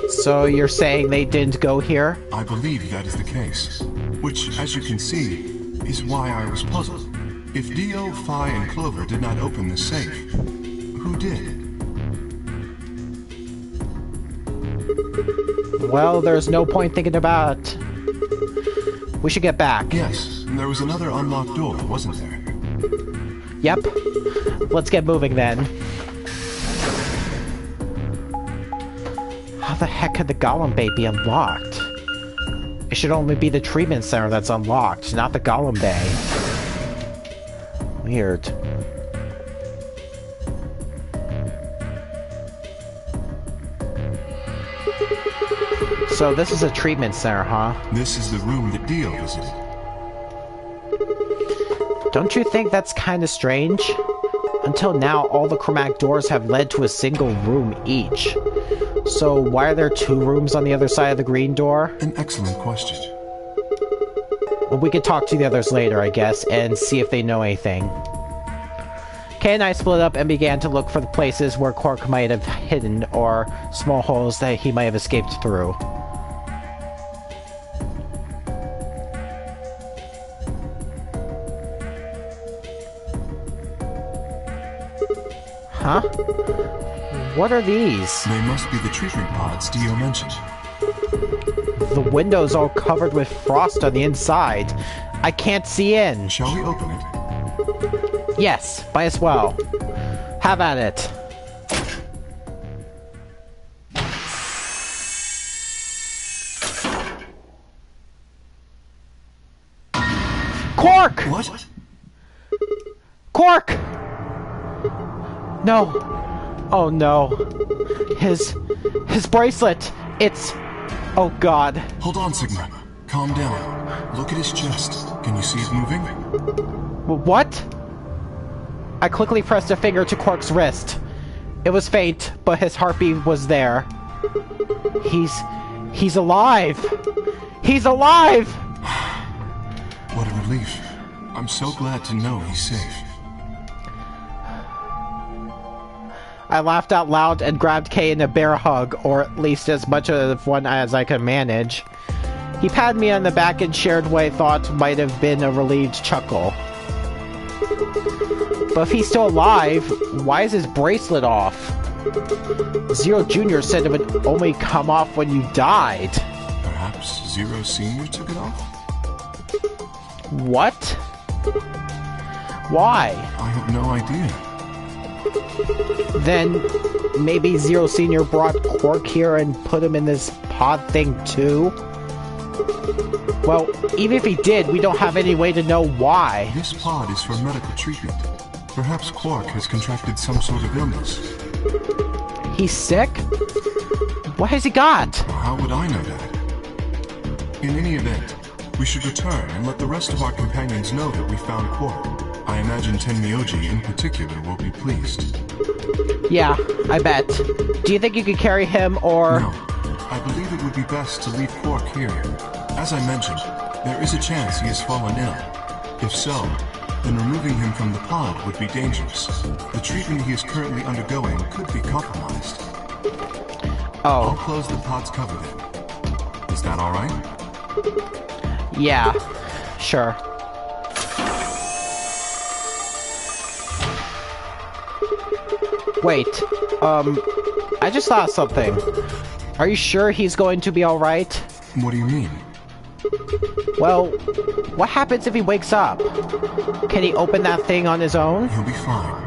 So you're saying they didn't go here? I believe that is the case. Which, as you can see, is why I was puzzled. If Dio, Phi, and Clover did not open the safe, who did? Well, there's no point thinking about it. We should get back. Yes, and there was another unlocked door, wasn't there? Yep. Let's get moving then. How the heck could the Golem Bay be unlocked? It should only be the treatment center that's unlocked, not the Golem Bay. Weird. So this is a treatment center, huh? This is the room that Dio visited. Don't you think that's kind of strange? Until now, all the chromatic doors have led to a single room each. So why are there 2 rooms on the other side of the green door? An excellent question. Well, we could talk to the others later, I guess, and see if they know anything. Kay and I split up and began to look for the places where Quark might have hidden, or small holes that he might have escaped through. Huh? What are these? They must be the treatment pods Dio mentioned. The window's all covered with frost on the inside. I can't see in. Shall we open it? Yes, might as well. Have at it. Quark! What? Quark! No. Oh no. His bracelet. It's... Oh god. Hold on, Sigma. Calm down. Look at his chest. Can you see it moving? What? I quickly pressed a finger to Quark's wrist. It was faint, but his heartbeat was there. He's alive! He's alive! What a relief. I'm so glad to know he's safe. I laughed out loud and grabbed Kay in a bear hug, or at least as much of one as I could manage. He patted me on the back and shared what I thought might have been a relieved chuckle. But if he's still alive, why is his bracelet off? Zero Jr. said it would only come off when you died. Perhaps Zero Sr. took it off? What? Why? I have no idea. Then maybe Zero Sr. brought Quark here and put him in this pod thing too? Well, even if he did, we don't have any way to know why. This pod is for medical treatment. Perhaps Quark has contracted some sort of illness. He's sick? What has he got? How would I know that? In any event, we should return and let the rest of our companions know that we found Quark. I imagine Tenmyoji in particular will be pleased. Yeah, I bet. Do you think you could carry him, or...? No. I believe it would be best to leave Quark here. As I mentioned, there is a chance he has fallen ill. If so, then removing him from the pod would be dangerous. The treatment he is currently undergoing could be compromised. Oh. I'll close the pod's cover then. Is that alright? Yeah, sure. Wait, I just thought of something. Are you sure he's going to be alright? What do you mean? Well, what happens if he wakes up? Can he open that thing on his own? He'll be fine.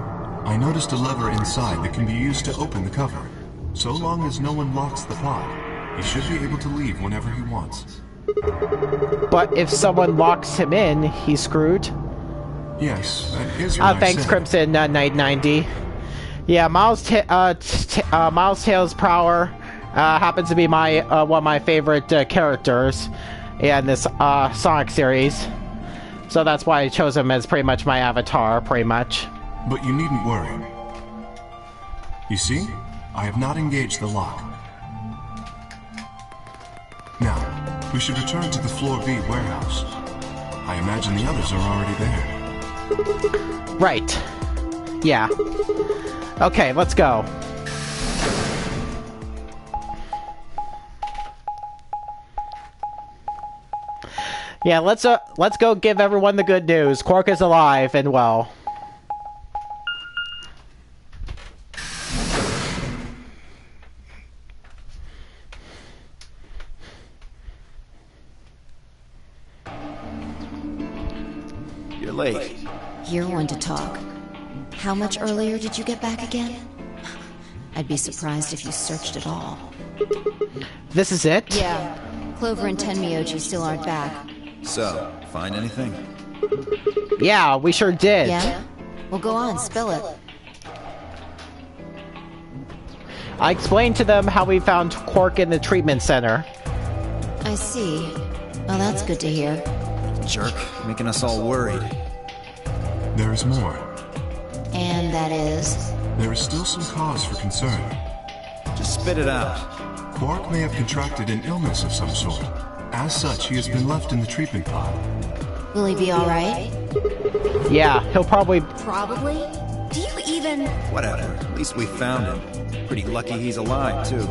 I noticed a lever inside that can be used to open the cover. So long as no one locks the pod, he should be able to leave whenever he wants. But if someone locks him in, he's screwed? Yes, that is what I thanks, said. Crimson 990. Yeah, Miles Tails Prower happens to be my one of my favorite characters in this Sonic series. So that's why I chose him as pretty much my avatar, pretty much. But you needn't worry. You see? I have not engaged the lock. Now, we should return to the Floor B warehouse. I imagine the others are already there. Right. Yeah. Okay, let's go. Yeah, let's go give everyone the good news. Quark is alive and well. You're late. You're one to talk. How much earlier did you get back again? I'd be surprised if you searched at all. This is it? Yeah. Clover and Tenmyoji still aren't back. So, find anything? Yeah, we sure did. Yeah? Well, go on, spill it. I explained to them how we found Quark in the treatment center. I see. Well, that's good to hear. Jerk, making us all worried. There is more. And that is? There is still some cause for concern. Just spit it out. Quark may have contracted an illness of some sort. As such, he has been left in the treatment pod. Will he be alright? Yeah, he'll probably... Probably? Do you even... Whatever, at least we found him. Pretty lucky he's alive, too.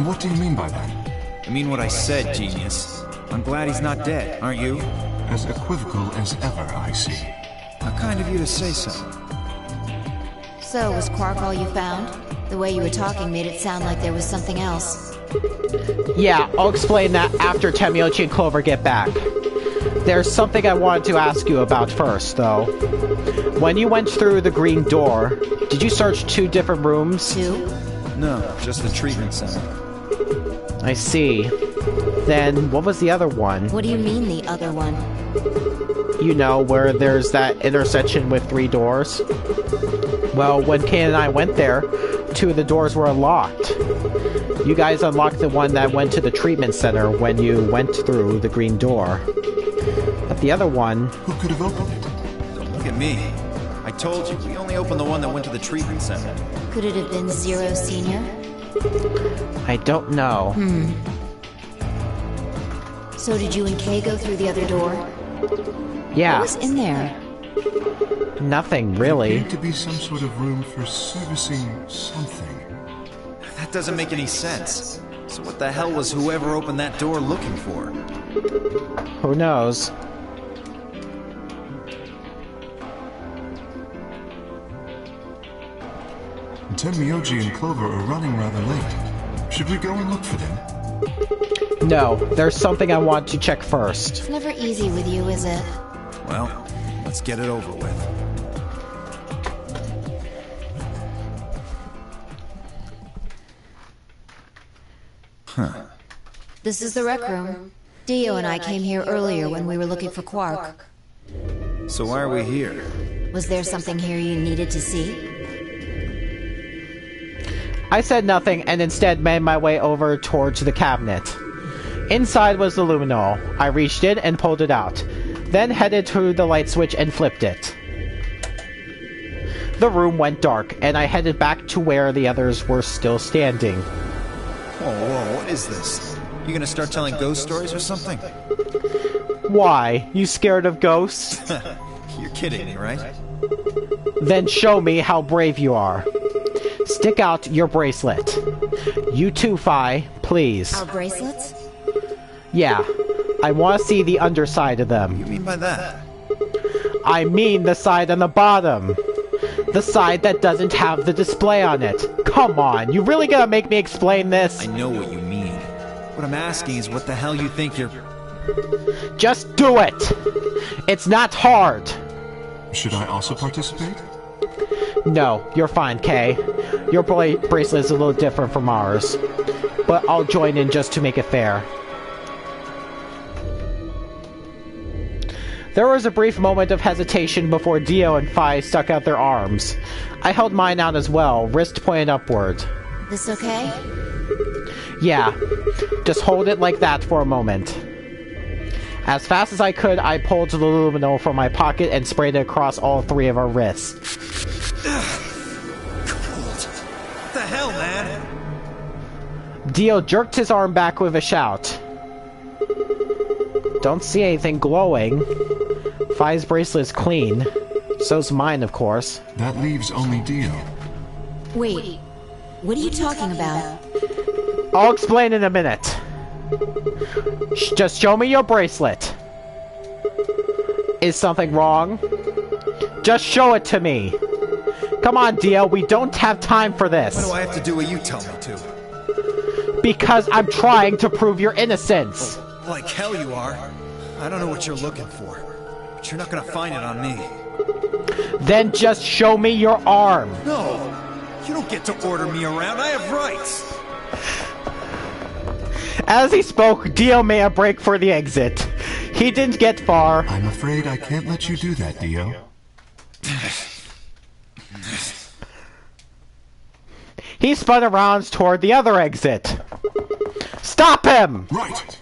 What do you mean by that? I mean what I said, genius. I'm glad he's not dead, aren't you? As equivocal as ever, I see. How kind of you to say so. So, was Quark all you found? The way you were talking made it sound like there was something else. Yeah, I'll explain that after Tenmyoji and Clover get back. There's something I wanted to ask you about first, though. When you went through the green door, did you search 2 different rooms? 2? No, just the treatment center. I see. Then, what was the other one? What do you mean, the other one? You know, where there's that intersection with 3 doors? Well, when Kane and I went there, two of the doors were unlocked. You guys unlocked the one that went to the treatment center when you went through the green door. But the other one... Who could have opened it? Don't look at me. I told you, we only opened the one that went to the treatment center. Could it have been Zero Senior? I don't know. So did you and Kay go through the other door? Yeah. What was in there? Nothing, really. There appeared to be some sort of room for servicing something. That doesn't make any sense. So what the hell was whoever opened that door looking for? Who knows? Tenmyoji and Clover are running rather late. Should we go and look for them? No, there's something I want to check first. It's never easy with you, is it? Well, let's get it over with. Huh. This is the rec room. Dio and I came here earlier when we were looking for Quark. So why are we here? Was there something here you needed to see? I said nothing and instead made my way over towards the cabinet. Inside was the luminol. I reached in and pulled it out, then headed to the light switch and flipped it. The room went dark, and I headed back to where the others were still standing. Whoa, what is this? You gonna start telling ghost stories or something? Why? You scared of ghosts? You're kidding me, right? Then show me how brave you are. Stick out your bracelet. You too, Phi, please. Our bracelets? Yeah, I want to see the underside of them. What do you mean by that? I mean the side on the bottom. The side that doesn't have the display on it. Come on, you really gonna make me explain this? I know what you mean. What I'm asking is what the hell you think you're... Just do it! It's not hard! Should I also participate? No, you're fine, Kay. Your bracelet is a little different from ours. But I'll join in just to make it fair. There was a brief moment of hesitation before Dio and Phi stuck out their arms. I held mine out as well, wrist pointed upward. This okay? Yeah, just hold it like that for a moment. As fast as I could, I pulled the luminol from my pocket and sprayed it across all three of our wrists. Cold. What the hell, man? Dio jerked his arm back with a shout. Don't see anything glowing. Phi's bracelet's clean. So's mine, of course. That leaves only Dio. Wait, what are you talking about? I'll explain in a minute. Just show me your bracelet. Is something wrong? Just show it to me. Come on, Dio, we don't have time for this. Why do I have to do what you tell me to? Because I'm trying to prove your innocence. Oh, like hell you are. I don't know what you're looking for, but you're not gonna find it on me. Then just show me your arm. No, you don't get to order me around. I have rights. As he spoke, Dio made a break for the exit. He didn't get far. I'm afraid I can't let you do that, Dio. He spun around toward the other exit. Stop him! Right!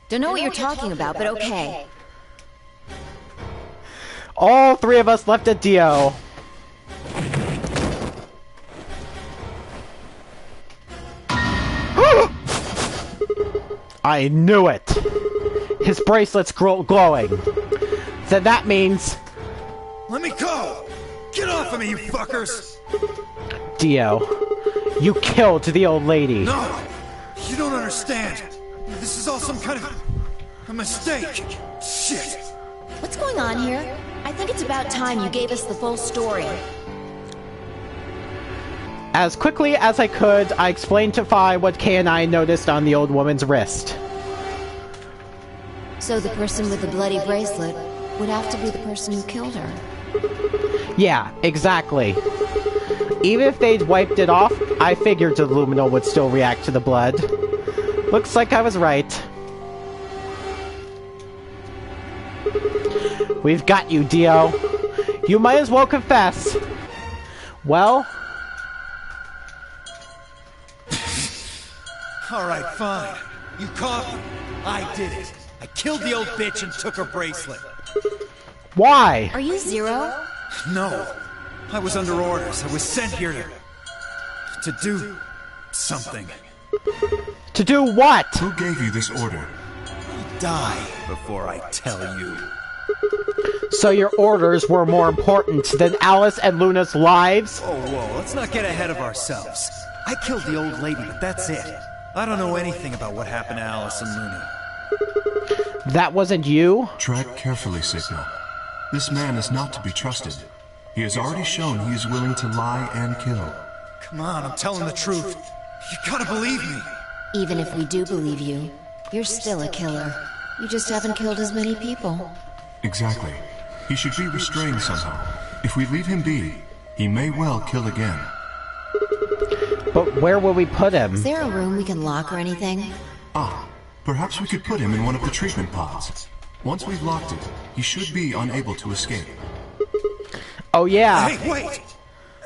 Don't know what you're talking about, but okay. All three of us left at Dio. I knew it! His bracelet's glowing. Then that means... Let me go! Get off of me, you fuckers! Dio, you killed the old lady. No! You don't understand! This is all some kind of... a mistake! Shit! What's going on here? I think it's about time you gave us the full story. As quickly as I could, I explained to Phi what Kay and I noticed on the old woman's wrist. So the person with the bloody bracelet would have to be the person who killed her. Yeah, exactly. Even if they'd wiped it off, I figured the luminol would still react to the blood. Looks like I was right. We've got you, Dio. You might as well confess. Well... Alright, fine. You caught me. I did it. I killed the old bitch and took her bracelet. Why? Are you Zero? No. I was under orders. I was sent here to do something. To do what? Who gave you this order? Die before I tell you. So your orders were more important than Alice and Luna's lives? Oh, whoa, let's not get ahead of ourselves. I killed the old lady, but that's it. I don't know anything about what happened to Alice and Luna. That wasn't you? Tread carefully, Signal. This man is not to be trusted. He has already shown he is willing to lie and kill. Come on, I'm telling the truth. You gotta believe me. Even if we do believe you, you're still a killer. You just haven't killed as many people. Exactly. He should be restrained somehow. If we leave him be, he may well kill again. But where will we put him? Is there a room we can lock or anything? Ah, perhaps we could put him in one of the treatment pods. Once we've locked it, he should be unable to escape. Oh yeah. Hey, wait!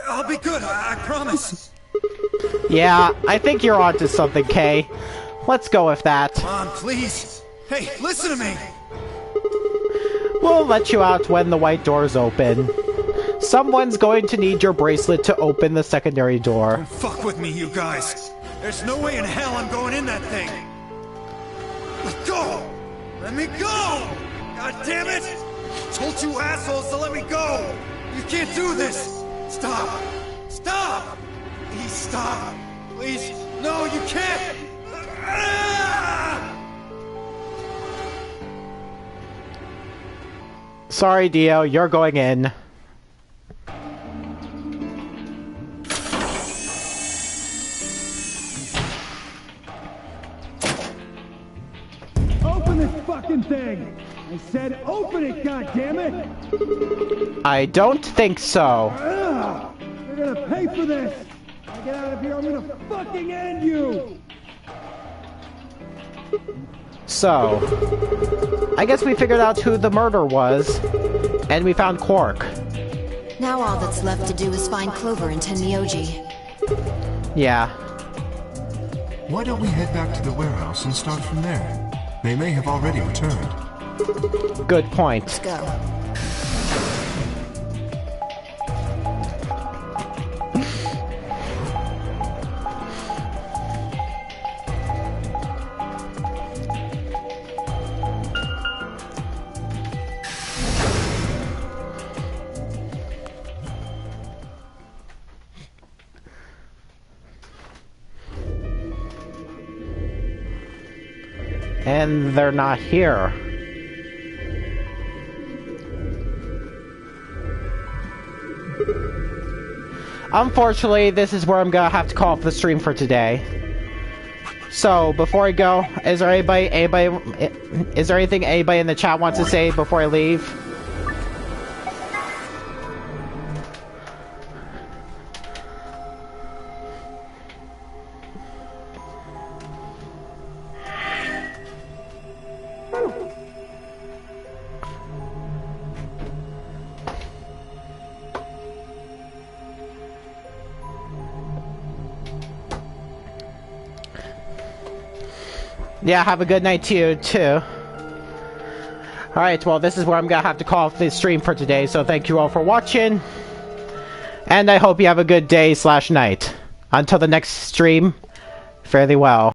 I'll be good, I promise. Yeah, I think you're onto something, Kay. Let's go with that. Come on, please. Hey, listen to me! We'll let you out when the white doors open. Someone's going to need your bracelet to open the secondary door. Don't fuck with me, you guys. There's no way in hell I'm going in that thing. Let go! Let me go! God damn it! I told you assholes to let me go! You can't do this! Stop! Stop! Please stop! Please! No, you can't! Ah! Sorry, Dio, you're going in. Open this fucking thing! I said open it, goddammit! I don't think so. You're gonna pay for this! When I get out of here, I'm gonna fucking end you! So, I guess we figured out who the murderer was, and we found Quark. Now all that's left to do is find Clover and Tenmyoji. Yeah. Why don't we head back to the warehouse and start from there? They may have already returned. Good point. Let's go. And they're not here. Unfortunately, this is where I'm gonna have to call off the stream for today. So, before I go, is there anything anybody in the chat wants to say before I leave? Yeah, have a good night to you, too. Alright, well, this is where I'm gonna have to call off the stream for today, so thank you all for watching. And I hope you have a good day/night. Until the next stream, fare thee well.